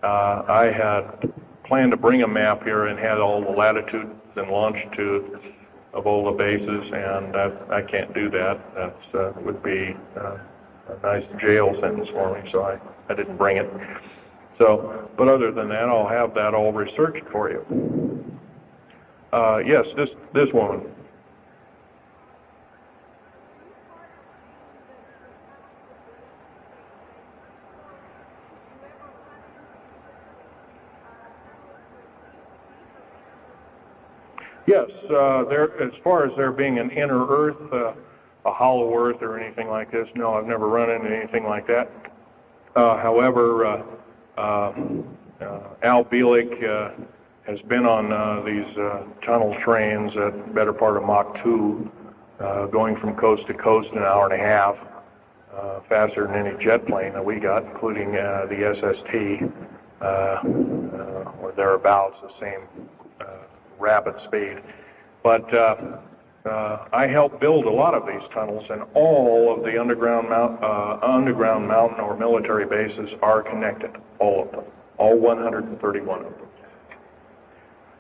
I had planned to bring a map here and had all the latitudes and longitudes of all the bases, and I can't do that. That would be a nice jail sentence for me, so I didn't bring it. So, but other than that, I'll have that all researched for you. Yes, this woman. Yes, as far as there being an inner earth, a hollow earth or anything like this, no, I've never run into anything like that. However, Al Bielek has been on these tunnel trains at better part of Mach 2, going from coast to coast in an hour and a half, faster than any jet plane that we got, including the SST, or thereabouts, the same rapid speed. But I helped build a lot of these tunnels, and all of the underground mountain or military bases are connected, all of them, all 131 of them.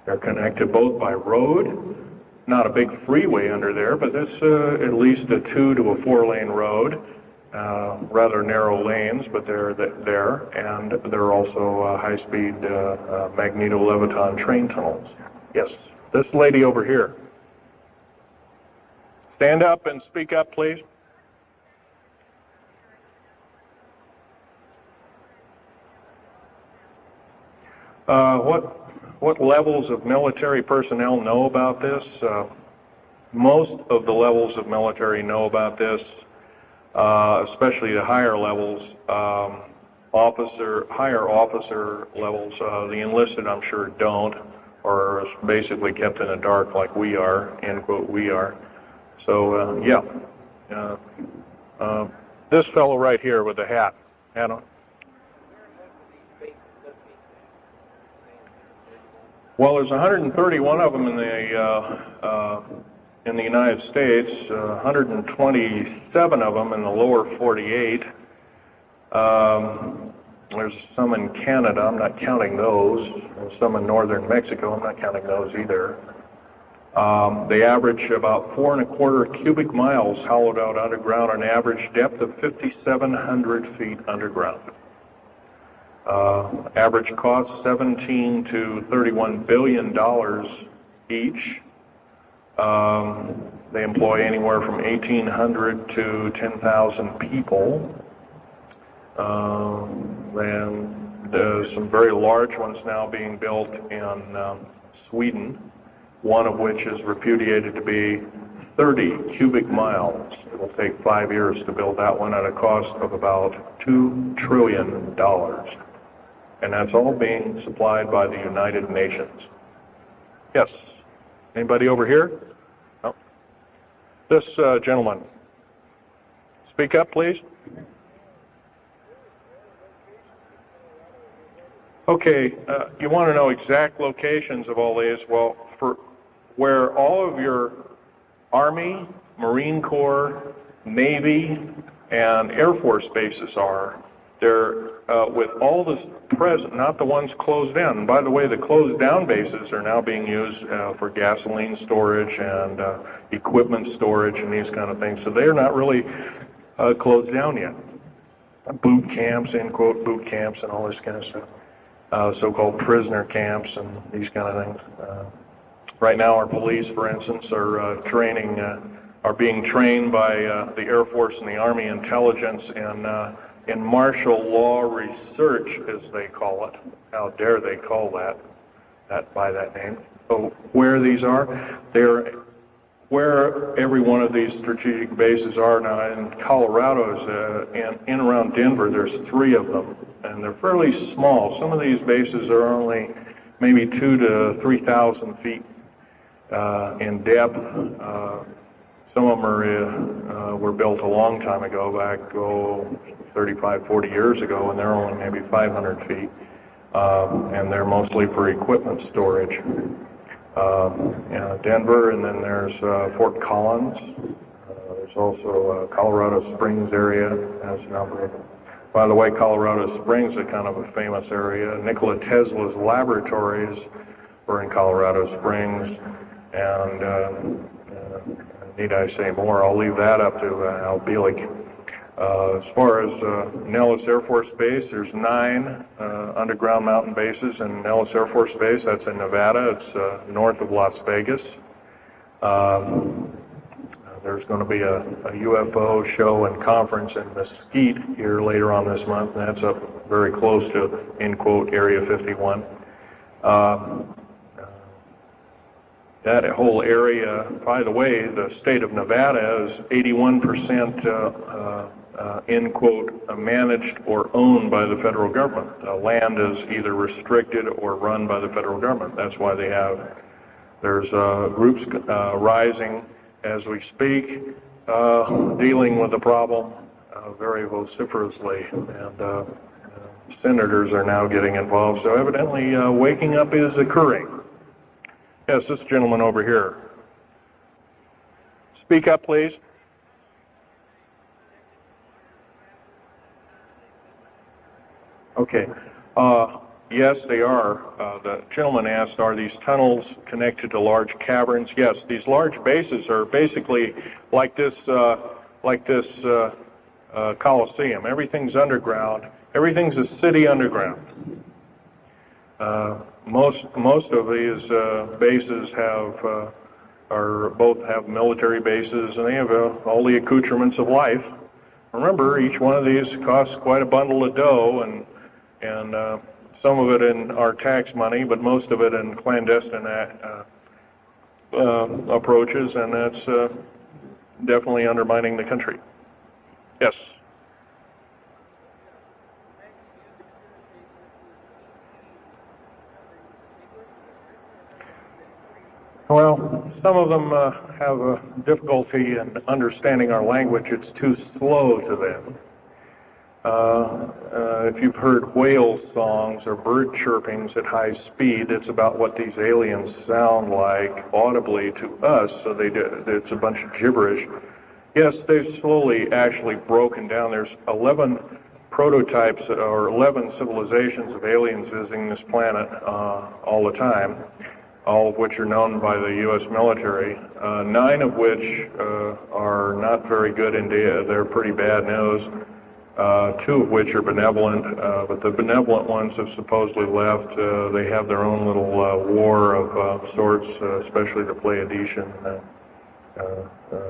They're connected both by road, not a big freeway under there, but it's at least a 2 to a 4 lane road, rather narrow lanes, but they're there, and they're also high-speed magneto-leviton train tunnels. Yes, this lady over here. Stand up and speak up, please. What levels of military personnel know about this? Most of the levels of military know about this, especially the higher levels, higher officer levels. The enlisted, I'm sure, don't, or is basically kept in the dark like we are, end quote, we are. So, yeah. This fellow right here with the hat on. Well, there's 131 of them in the United States, 127 of them in the lower 48. There's some in Canada, I'm not counting those. There's some in northern Mexico, I'm not counting those either. They average about 4¼ cubic miles hollowed out underground, an average depth of 5,700 feet underground. Average cost $17 to $31 billion each. They employ anywhere from 1,800 to 10,000 people. And there's some very large ones now being built in Sweden, one of which is repudiated to be 30 cubic miles. It will take 5 years to build that one at a cost of about $2 trillion. And that's all being supplied by the United Nations. Yes. Anybody over here? No. This gentleman. Speak up, please. Okay, you want to know exact locations of all these? Well, for where all of your Army, Marine Corps, Navy, and Air Force bases are, they're with all this present, not the ones closed down. And by the way, the closed down bases are now being used for gasoline storage and equipment storage and these kind of things. So they're not really closed down yet. Boot camps, end quote, boot camps and all this kind of stuff. So-called prisoner camps and these kind of things. Right now, our police, for instance, are being trained by the Air Force and the Army intelligence in martial law research, as they call it. How dare they call that by that name? So where these are, they're where every one of these strategic bases are now. In Colorado, in around Denver, there's 3 of them, and they're fairly small. Some of these bases are only maybe 2,000 to 3,000 feet in depth. Some of them were built a long time ago, back 35, 40 years ago, and they're only maybe 500 feet, and they're mostly for equipment storage. Denver, and then there's Fort Collins. There's also Colorado Springs area has a number of them. By the way, Colorado Springs is kind of a famous area. Nikola Tesla's laboratories were in Colorado Springs, and need I say more? I'll leave that up to Al Bielek. As far as Nellis Air Force Base, there's 9 underground mountain bases in Nellis Air Force Base. That's in Nevada. It's north of Las Vegas. There's going to be a UFO show and conference in Mesquite here later on this month, and that's up very close to, in quote, Area 51. That whole area, by the way, the state of Nevada is 81% in quote, managed or owned by the federal government. Land is either restricted or run by the federal government. That's why there's groups rising as we speak, dealing with the problem very vociferously, and senators are now getting involved. So evidently waking up is occurring. Yes, this gentleman over here. Speak up, please. Okay. Yes, they are. The gentleman asked, are these tunnels connected to large caverns? Yes, these large bases are basically like this Coliseum. Everything's underground. Everything's a city underground. Most of these bases both have military bases, and they have all the accoutrements of life. Remember, each one of these costs quite a bundle of dough, and some of it in our tax money, but most of it in clandestine approaches, and that's definitely undermining the country. Yes. Well, some of them have a difficulty in understanding our language. It's too slow to them. If you've heard whale songs or bird chirpings at high speed, it's about what these aliens sound like audibly to us, so it's a bunch of gibberish. Yes, they've slowly actually broken down. There's 11 prototypes or 11 civilizations of aliens visiting this planet all the time, all of which are known by the U.S. military, 9 of which are not very good indeed. They're pretty bad news. 2 of which are benevolent, but the benevolent ones have supposedly left. They have their own little war of sorts, especially the Pleiadian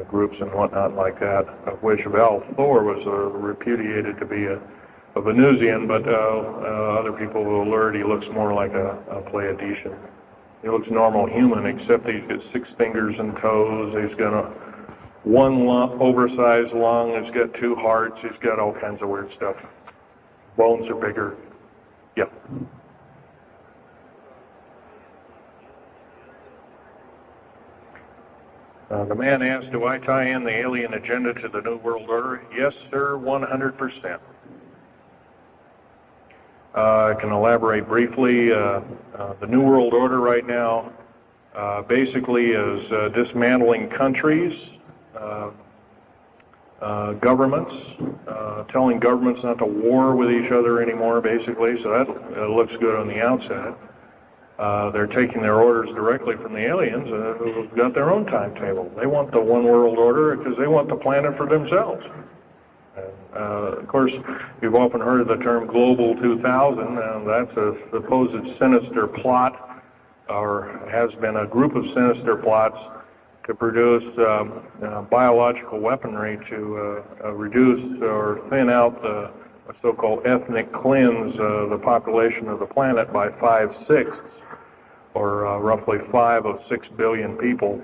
groups and whatnot like that, of which Val Thor was repudiated to be a Venusian, but other people will alert he looks more like a Pleiadian. He looks normal human, except he's got 6 fingers and toes. He's got one oversized lung. He's got 2 hearts. He's got all kinds of weird stuff. Bones are bigger. Yep. The man asked, do I tie in the alien agenda to the New World Order? Yes, sir, 100%. I can elaborate briefly. The New World Order right now basically is dismantling countries, governments, telling governments not to war with each other anymore, basically, so that looks good on the outside. They're taking their orders directly from the aliens who've got their own timetable. They want the one world order because they want the planet for themselves. Of course, you've often heard of the term Global 2000, and that's a supposed sinister plot, or has been a group of sinister plots to produce biological weaponry to reduce or thin out the so-called ethnic cleanse the population of the planet by 5/6, or roughly 5 of 6 billion people,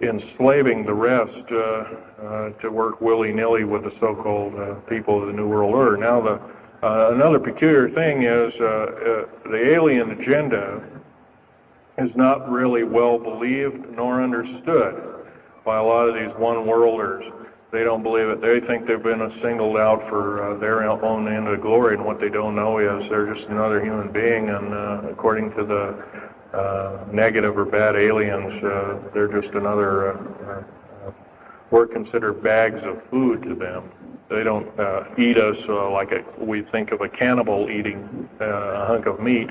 enslaving the rest to work willy-nilly with the so-called people of the New World Order. Now, another peculiar thing is the alien agenda is not really well believed nor understood by a lot of these one-worlders. They don't believe it. They think they've been singled out for their own end of glory, and what they don't know is they're just another human being, and according to the negative or bad aliens. They're just another, we're considered bags of food to them. They don't eat us like we think of a cannibal eating a hunk of meat,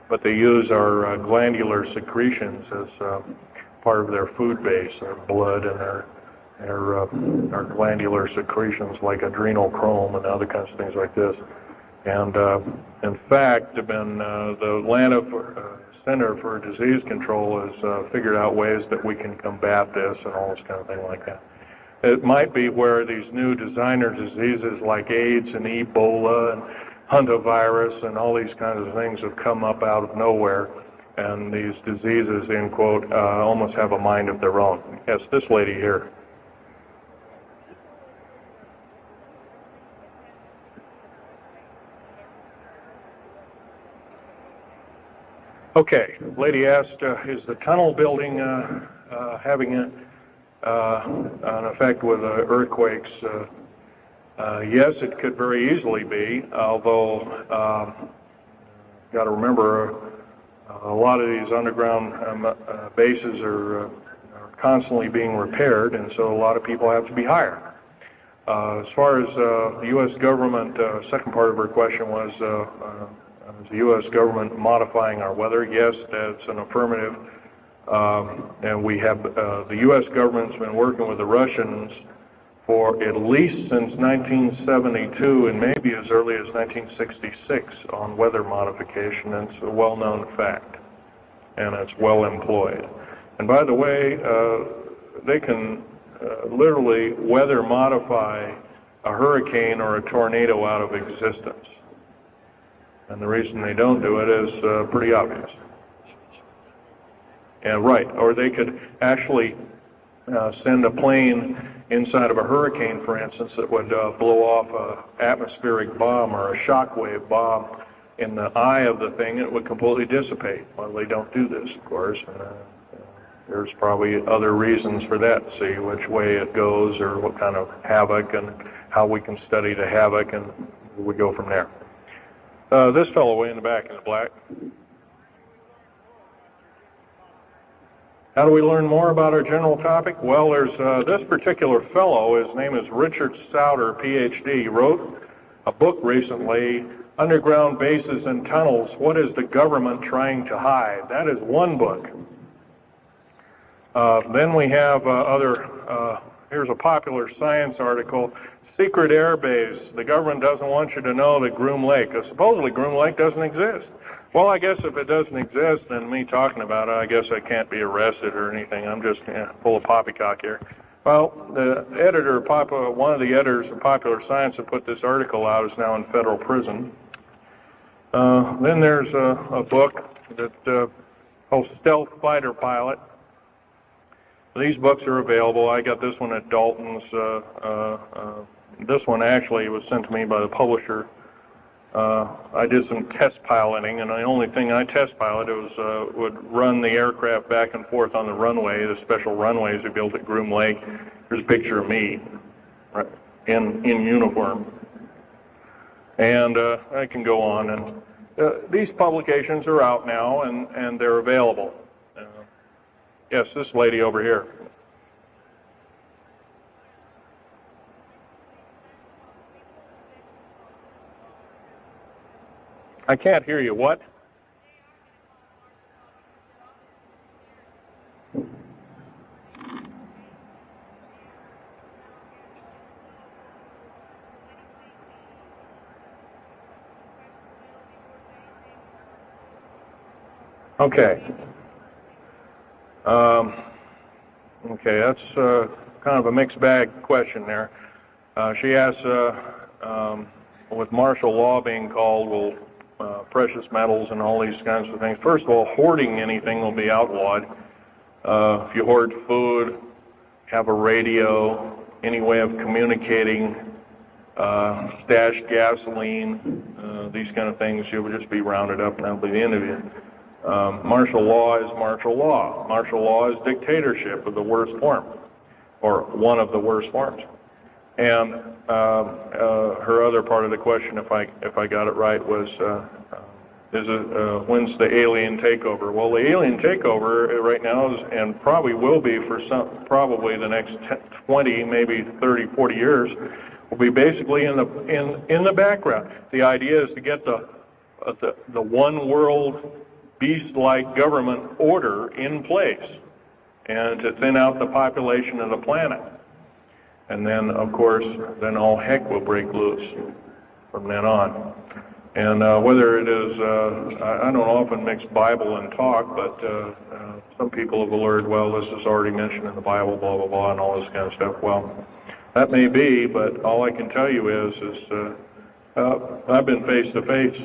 but they use our glandular secretions as part of their food base, their blood and our glandular secretions like adrenochrome and other kinds of things like this. And in fact, the Atlanta Center for Disease Control has figured out ways that we can combat this and all this kind of thing like that. It might be where these new designer diseases like AIDS and Ebola and hantavirus and all these kinds of things have come up out of nowhere, and these diseases, end quote, almost have a mind of their own. Yes, this lady here. Okay, lady asked, is the tunnel building having an effect with earthquakes? Yes, it could very easily be, although got to remember a lot of these underground bases are constantly being repaired, and so a lot of people have to be hired. As far as the U.S. government, second part of her question was, is the U.S. government modifying our weather? Yes, that's an affirmative. And we have, the U.S. government's been working with the Russians for at least since 1972 and maybe as early as 1966 on weather modification. And it's a well-known fact, and it's well employed. And by the way, they can literally weather modify a hurricane or a tornado out of existence. And the reason they don't do it is pretty obvious. Yeah, right. Or they could actually send a plane inside of a hurricane, for instance, that would blow off an atmospheric bomb or a shockwave bomb in the eye of the thing, and it would completely dissipate. Well, they don't do this, of course. There's probably other reasons for that, see which way it goes or what kind of havoc and how we can study the havoc, and we go from there. This fellow way in the back in the black. How do we learn more about our general topic? Well, there's this particular fellow, his name is Richard Souter, PhD. He wrote a book recently, Underground Bases and Tunnels, What is the Government Trying to Hide? That is one book. Then we have here's a popular science article, Secret Air Base. The government doesn't want you to know that Groom Lake, supposedly Groom Lake doesn't exist. Well, I guess if it doesn't exist, then me talking about it, I guess I can't be arrested or anything. I'm just full of poppycock here. Well, the editor, one of the editors of Popular Science that put this article out is now in federal prison. Then there's a book that called Stealth Fighter Pilot. These books are available. I got this one at Dalton's. This one actually was sent to me by the publisher. I did some test piloting, and the only thing I test piloted was would run the aircraft back and forth on the runway, the special runways we built at Groom Lake. There's a picture of me right, in uniform. And I can go on. And these publications are out now, and they're available. Yes, this lady over here. I can't hear you. What? Okay. Okay, that's kind of a mixed bag question there. She asks, with martial law being called, will precious metals and all these kinds of things. First of all, hoarding anything will be outlawed. If you hoard food, have a radio, any way of communicating, stash gasoline, these kind of things, you would just be rounded up and that'll be the end of it. Martial law is martial law. Martial law is dictatorship of the worst form, or one of the worst forms. And her other part of the question, if I got it right, was when's the alien takeover? Well, the alien takeover right now is, and probably will be for probably the next 20, maybe 30, 40 years, will be basically in the background. The idea is to get the one world beast-like government order in place and to thin out the population of the planet. And then, of course, then all heck will break loose from then on. And whether it is, I don't often mix Bible and talk, but some people have alerted, well, this is already mentioned in the Bible, blah, blah, blah, and all this kind of stuff. Well, that may be, but all I can tell you is I've been face to face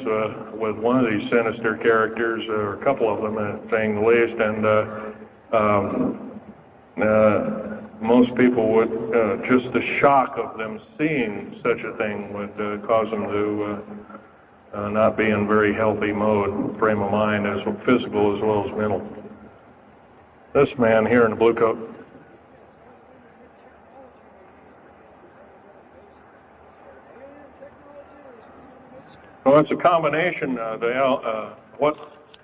with one of these sinister characters, or a couple of them, saying the least, and most people would, just the shock of them seeing such a thing would cause them to not be in very healthy frame of mind, as physical as well as mental. This man here in the blue coat. Well, it's a combination. What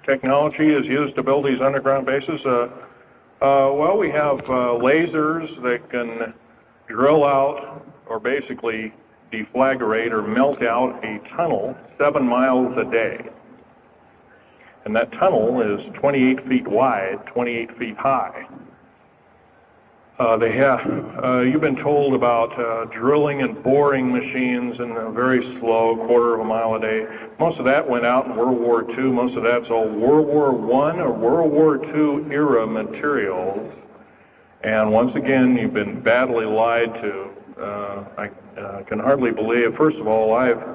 technology is used to build these underground bases? Well, we have lasers that can drill out, or basically deflagrate or melt out a tunnel 7 miles a day. And that tunnel is 28 feet wide, 28 feet high. You've been told about drilling and boring machines in a very slow, quarter of a mile a day. Most of that went out in World War II. Most of that's all World War I or World War II era materials. And once again, you've been badly lied to. I can hardly believe, first of all, I've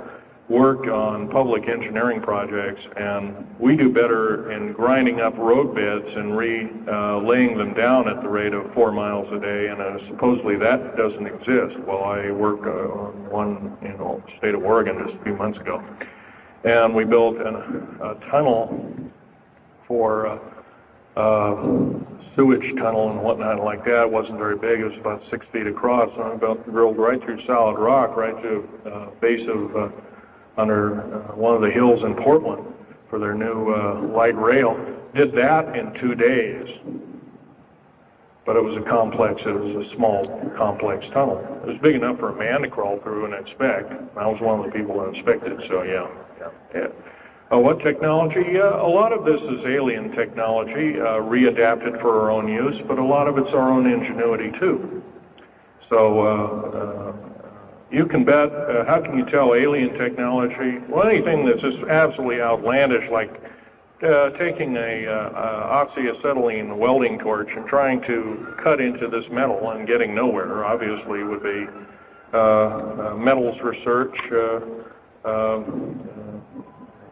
worked on public engineering projects, and we do better in grinding up road beds and laying them down at the rate of 4 miles a day, and supposedly that doesn't exist. Well, I worked on one in the state of Oregon just a few months ago, and we built a tunnel for sewage tunnel and whatnot like that. It wasn't very big. It was about 6 feet across, and I drilled right through solid rock, right to base of under one of the hills in Portland for their new light rail. Did that in 2 days. But it was a small, complex tunnel. It was big enough for a man to crawl through and inspect. I was one of the people that inspected, so yeah. What technology? A lot of this is alien technology, readapted for our own use, but a lot of it's our own ingenuity too. So you can bet, how can you tell alien technology? Well, anything that's just absolutely outlandish, like taking a oxyacetylene welding torch and trying to cut into this metal and getting nowhere, obviously would be metals research,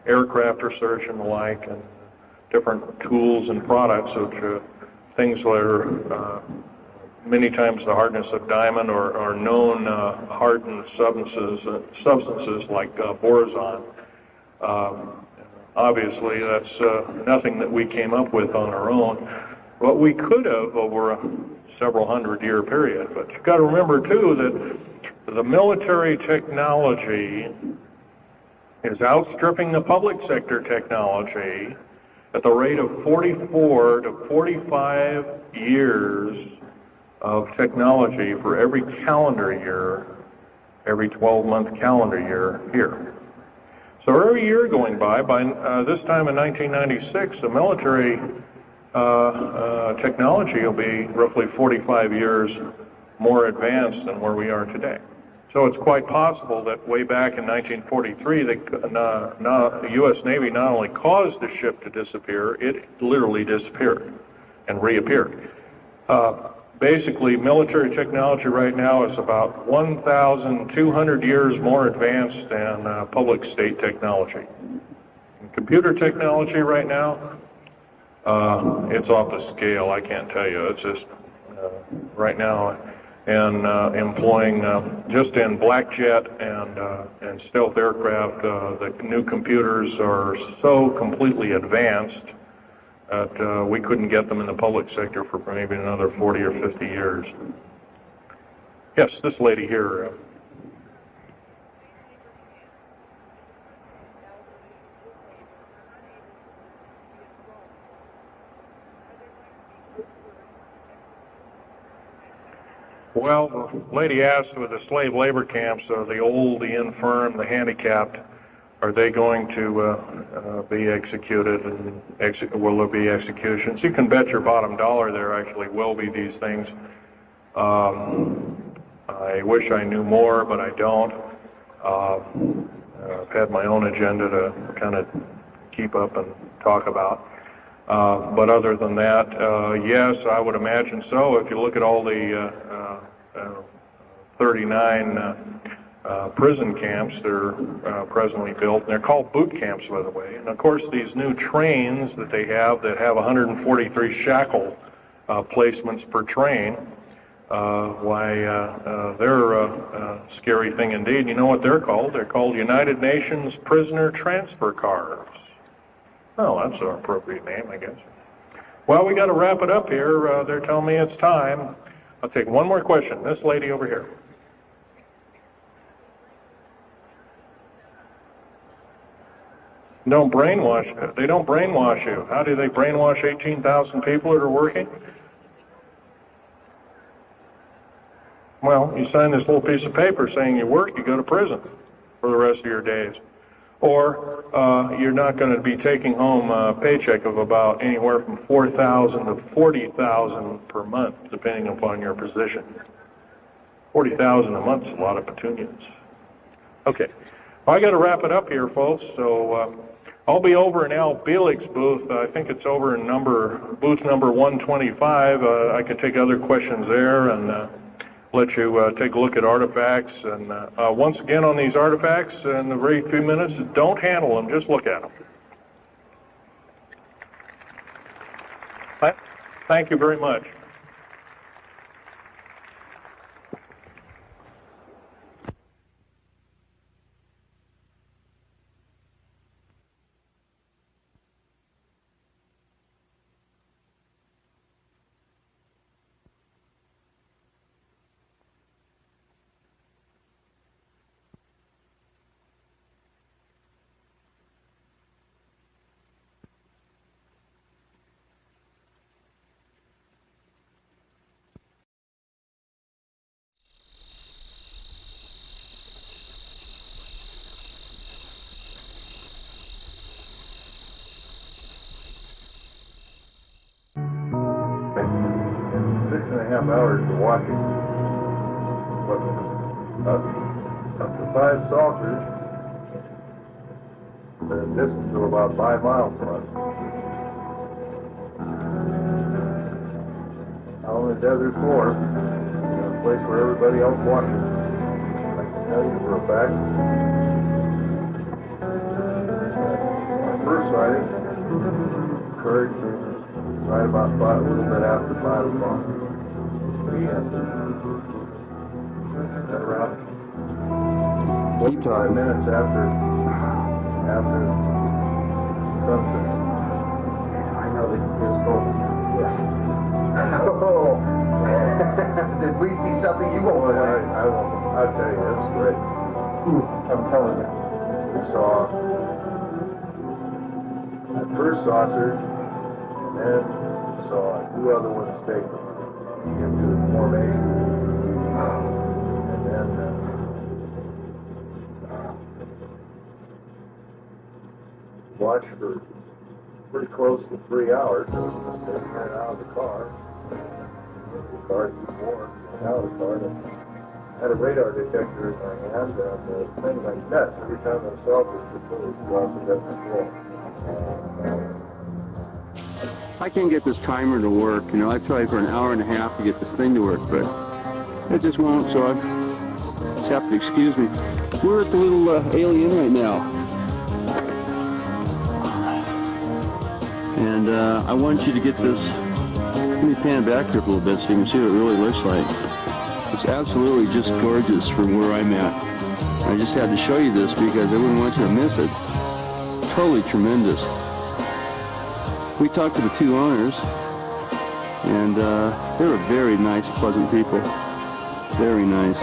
aircraft research and the like, and different tools and products, which things that are many times the hardness of diamond or known hardened substances like boron. Obviously, that's nothing that we came up with on our own. But we could have over a several hundred-year period. But you've got to remember, too, that the military technology is outstripping the public sector technology at the rate of 44 to 45 years of technology for every calendar year, every 12-month calendar year here. So every year going by this time in 1996, the military technology will be roughly 45 years more advanced than where we are today. So it's quite possible that way back in 1943, the U.S. Navy not only caused the ship to disappear, it literally disappeared and reappeared. Basically, military technology right now is about 1,200 years more advanced than public state technology. And computer technology right now, it's off the scale, I can't tell you. It's just right now, and employing just in black jet and stealth aircraft, the new computers are so completely advanced that we couldn't get them in the public sector for maybe another 40 or 50 years. Yes, this lady here. Well, the lady asked with the slave labor camps, the old, the infirm, the handicapped, are they going to be executed, and will there be executions? You can bet your bottom dollar there actually will be these things. I wish I knew more, but I don't. I've had my own agenda to kind of keep up and talk about. But other than that, yes, I would imagine so. If you look at all the 39 prison camps that are presently built, and they're called boot camps, by the way. And of course, these new trains that they have that have 143 shackle placements per train, they're a scary thing indeed. You know what they're called? They're called United Nations Prisoner Transfer Cars. Oh, that's an appropriate name, I guess. Well, we got to wrap it up here. They're telling me it's time. I'll take one more question. This lady over here. Don't brainwash. They don't brainwash you. How do they brainwash 18,000 people that are working? Well, you sign this little piece of paper saying you work, you go to prison for the rest of your days. Or you're not going to be taking home a paycheck of about anywhere from $4,000 to $40,000 per month, depending upon your position. $40,000 a month is a lot of petunias. Okay, well, I got to wrap it up here, folks. So I'll be over in Al Bielig's booth. I think it's over in booth number 125. I can take other questions there and let you take a look at artifacts. And once again on these artifacts, in the very few minutes, don't handle them, just look at them. Thank you very much. Hours to watch it. But up to 5 saucers, the distance of about 5 miles from us. Out on the desert floor, a place where everybody else watches. I can tell you for a fact. Our first sighting occurred right about 5, a little bit after 5 o'clock. Around 45 minutes after sunset. I know that it's cold. Yes. Oh. Did we see something you won't believe? I won't. I'll tell you, it's great. I'm telling you. We saw that first saucer, and then we saw 2 other ones taken into the formation, and then watched for pretty close to 3 hours. They got out of the car. The car was warm. Out of the car. I had a radar detector in my hand, and the thing went nuts every time I saw it was crossing up the floor. I can't get this timer to work. You know, I've tried for an hour and a half to get this thing to work, but it just won't, so I just have to excuse me. We're at the little alien right now. And I want you to get this. Let me pan back here a little bit so you can see what it really looks like. It's absolutely just gorgeous from where I'm at. I just had to show you this because I wouldn't want you to miss it. Totally tremendous. We talked to the 2 owners, and they were very nice, pleasant people. Very nice.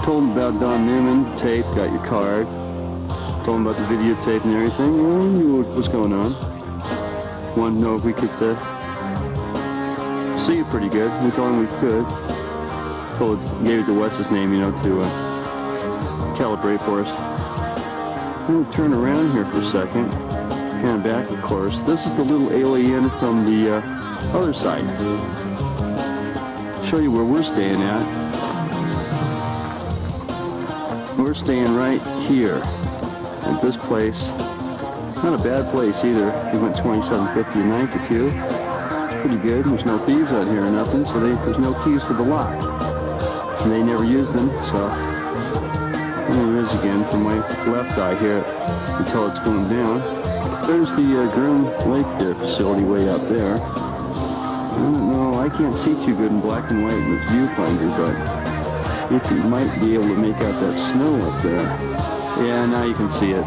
Told them about Don Newman, tape, got your card. Told them about the videotape and everything. You knew what was going on. Wanted to know if we could see you pretty good. We told them we could. code, gave it to what's his name, you know, to calibrate for us. I'm going to turn around here for a second. Pan back, of course. This is the little alien from the other side. Show you where we're staying at. We're staying right here at this place. Not a bad place either. We went $27.50 a night for two. It's pretty good. There's no thieves out here or nothing, so there's no keys to the lock. And they never used them, so there it is again from my left eye here until it's going down. There's the Groom Lake facility way out there. I don't know, I can't see too good in black and white in this viewfinder, but if you might be able to make out that snow up there. Yeah, now you can see it.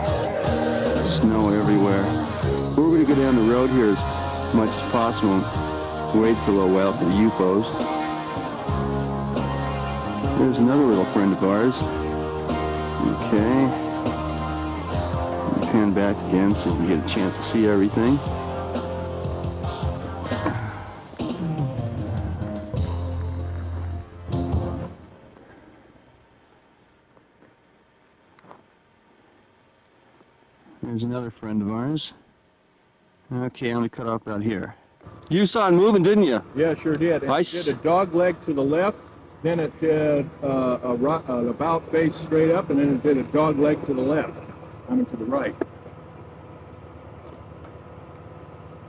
Snow everywhere. We're going to go down the road here as much as possible and wait for a little while for the UFOs. There's another little friend of ours. Okay. Pan back again so you can get a chance to see everything. There's another friend of ours. Okay, I'm going to cut off out here. You saw it moving, didn't you? Yeah, sure did. It did a dog leg to the left, then it did an about face straight up, and then it did a dog leg to the left, coming to the right.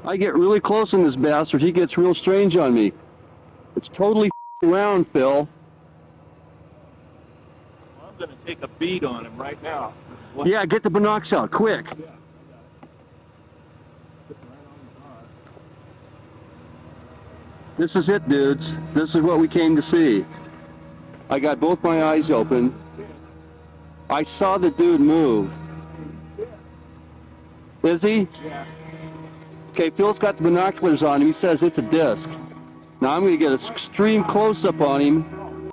I get really close in this bastard. He gets real strange on me. It's totally round, Phil. Well, I'm going to take a bead on him right now. Yeah, get the binocs out, quick. Yeah. This is it, dudes. This is what we came to see. I got both my eyes open. I saw the dude move. Is he? Yeah. Okay, Phil's got the binoculars on him. He says it's a disc. Now I'm going to get an extreme close-up on him.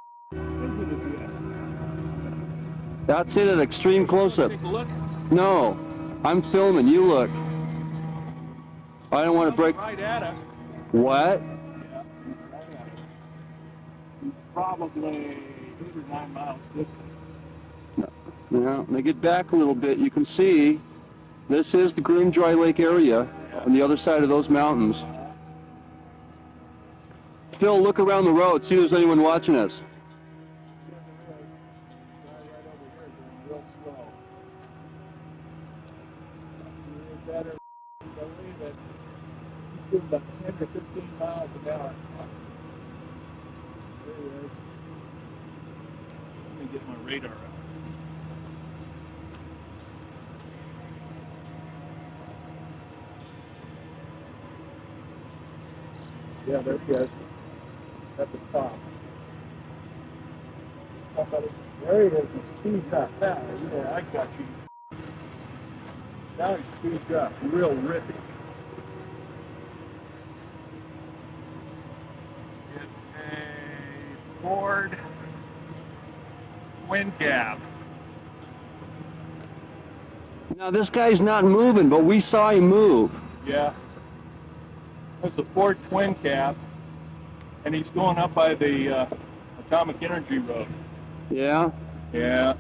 That's it, an extreme close-up. Take a look. No, I'm filming. You look. I don't want to break... Right at us. What? Yeah, right at us. He's probably 8 or 9 miles distant. Now, when I get back a little bit, you can see this is the Groom Dry Lake area on the other side of those mountains. Phil, look around the road, see if there's anyone watching us. Better believe it. He's doing about 10 to 15 miles an hour. There he is. Let me get my radar out. Yeah, there he is. At the top. There he is. He's up now. Yeah, I got you. Now he speeds up, real rippy. It's a Ford twin cab. Now this guy's not moving, but we saw him move. Yeah. It's a Ford twin cab, and he's going up by the Atomic Energy Road. Yeah? Yeah.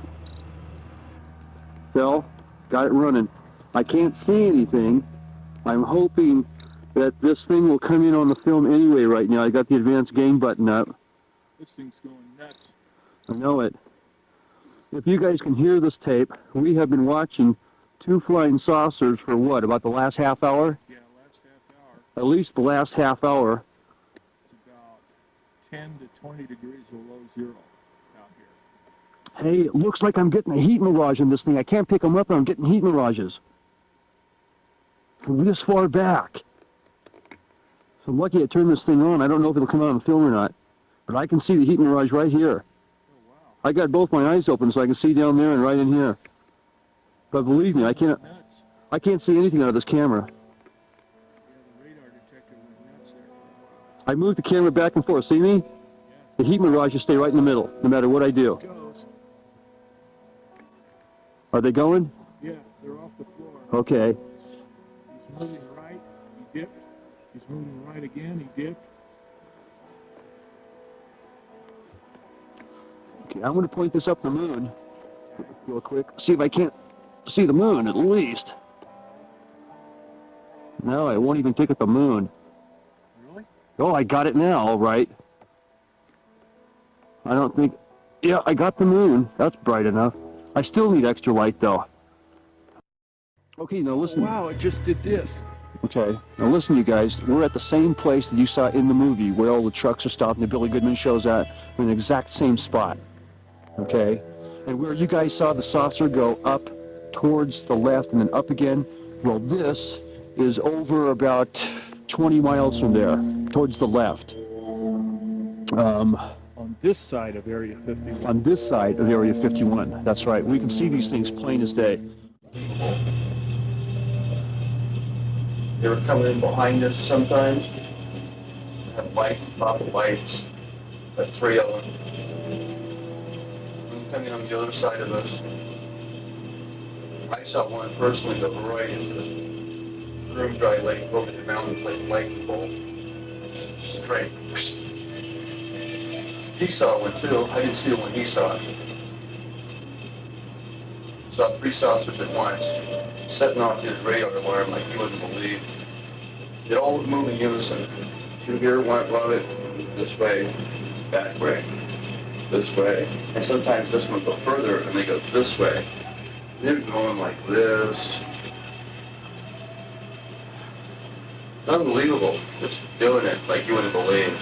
Phil, got it running. I can't see anything. I'm hoping that this thing will come in on the film anyway right now. I got the advanced gain button up. This thing's going nuts. I know it. If you guys can hear this tape, we have been watching two flying saucers for what, about the last half hour? Yeah, last half hour. At least the last half hour. It's about 10 to 20 degrees below zero out here. Hey, it looks like I'm getting a heat mirage in this thing. I can't pick them up, and I'm getting heat mirages. From this far back. So I'm lucky I turned this thing on. I don't know if it'll come out on film or not. But I can see the heat mirage right here. Oh, wow. I got both my eyes open so I can see down there and right in here. But believe me, I can't see anything out of this camera. Yeah, the radar detector went nuts there. I moved the camera back and forth. See me? Yeah. The heat mirages stay right in the middle, no matter what I do. It goes. Are they going? Yeah, they're off the floor. Okay. He's moving right, he dipped. He's moving right again, he dipped. Okay, I'm going to point this up the moon real quick. See if I can't see the moon at least. No, I won't even pick up the moon. Really? Oh, I got it now, all right. I don't think... Yeah, I got the moon. That's bright enough. I still need extra light, though. Okay, now listen. Wow, it just did this. Okay, now listen, you guys. We're at the same place that you saw in the movie where all the trucks are stopped and the Billy Goodman show's at. We're in the exact same spot. Okay? And where you guys saw the saucer go up towards the left and then up again, well, this is over about 20 miles from there, towards the left. On this side of Area 51. On this side of Area 51. That's right. We can see these things plain as day. They were coming in behind us sometimes. Had lights, top lights, had 3 of them. And coming on the other side of us. I saw one personally go right into the Groom Dry Lake over the mountain plate lightning bolt. Straight. He saw one too. I didn't see the one he saw. Saw 3 saucers at once, setting off his radar alarm like you wouldn't believe. It all was moving in unison. 2 here, 1 above it, this way, back way, this way. And sometimes this one would go further and they go this way. They're going like this. It's unbelievable. Just doing it like you wouldn't believe.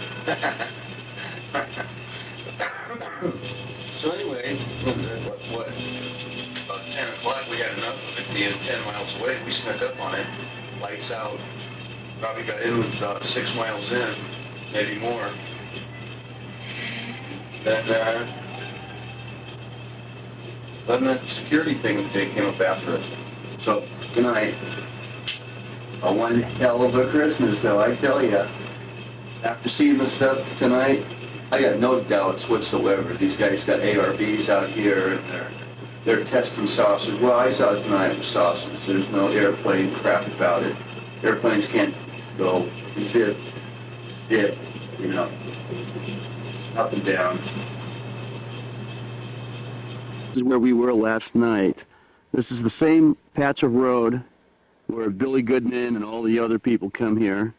So anyway, what? About 10 o'clock, we had enough of it being 10 miles away. We snuck up on it, lights out. Probably got in with about 6 miles in, maybe more. Then the security thing came up after us. So, good night. A one hell of a Christmas, though, I tell you. After seeing this stuff tonight, I got no doubts whatsoever. These guys got ARBs out here, and they're testing saucers. Well, I saw it tonight with saucers. There's no airplane crap about it. Airplanes can't go zip, you know, up and down. This is where we were last night. This is the same patch of road where Billy Goodman and all the other people come here.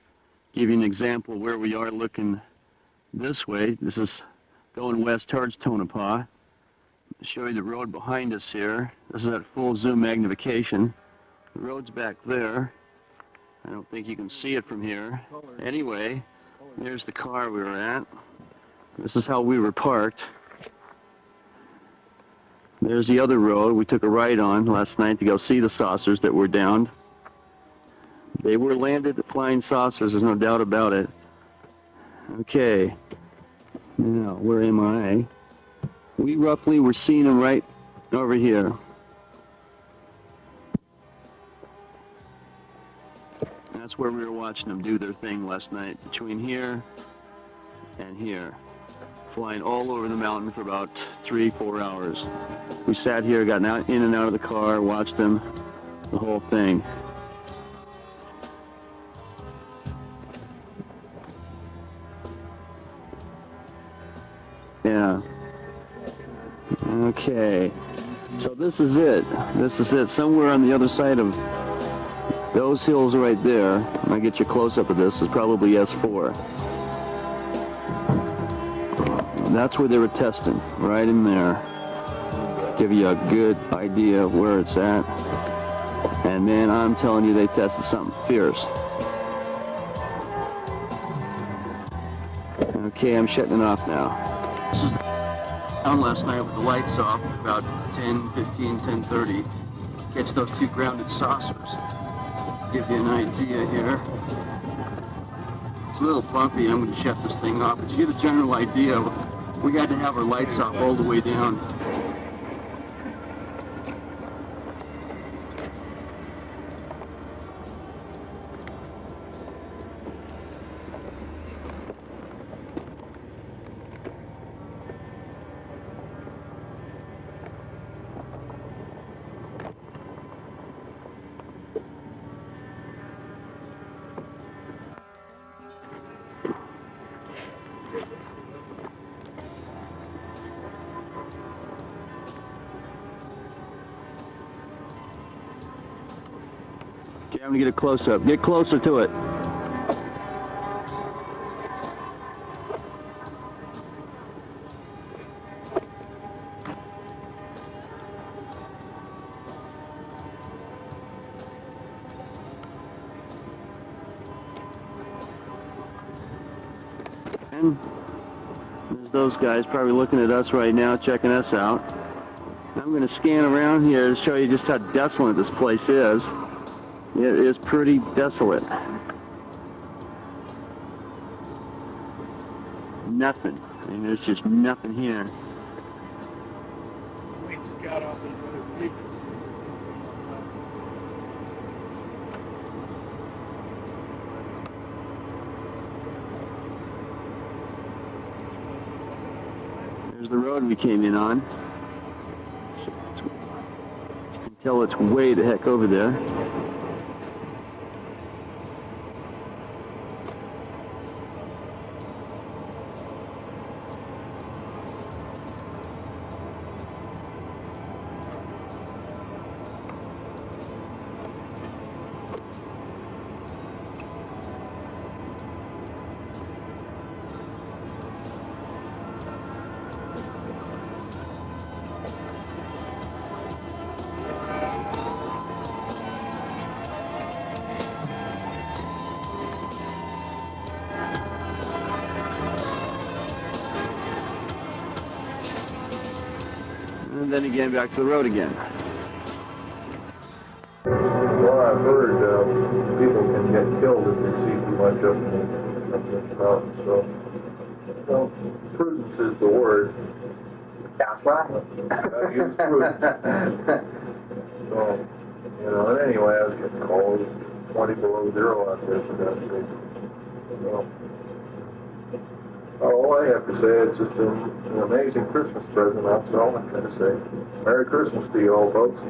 Give you an example where we are looking this way. This is going west towards Tonopah. Show you the road behind us here. This is at full zoom magnification. The road's back there. I don't think you can see it from here. Anyway, there's the car we were at. This is how we were parked. There's the other road we took a ride on last night to go see the saucers that were downed. They were landed flying saucers, there's no doubt about it. Okay, now where am I? We roughly were seeing them right over here. That's where we were watching them do their thing last night, between here and here. Flying all over the mountain for about 3-4 hours. We sat here, got in and out of the car, watched them, the whole thing. Yeah. Okay. So this is it. This is it. Somewhere on the other side of those hills right there, when I get you a close-up of this, is probably S4. That's where they were testing, right in there. Give you a good idea of where it's at. And man, I'm telling you, they tested something fierce. Okay, I'm shutting it off now. This is down last night with the lights off, about 10:15, 10:30. Catch those 2 grounded saucers. Give you an idea here. It's a little bumpy. I'm going to shut this thing off, but you get a general idea. We had to have our lights off all the way down. I'm gonna get a close-up. Get closer to it. And there's those guys probably looking at us right now, checking us out. I'm going to scan around here to show you just how desolate this place is. It is pretty desolate. Nothing. I mean, there's just nothing here. We'd scout out these other peaks. There's the road we came in on. You can tell it's way the heck over there. And then again, back to the road again. Well, I've heard people can get killed if they see too much up in the mountain, so prudence is the word. That's right. Gotta use prudence. So, you know, and anyway, I was getting calls 20 below zero out there for that sake. So, all I have to say, it's just an amazing Christmas present. That's all I'm going to say. Merry Christmas to you all, folks.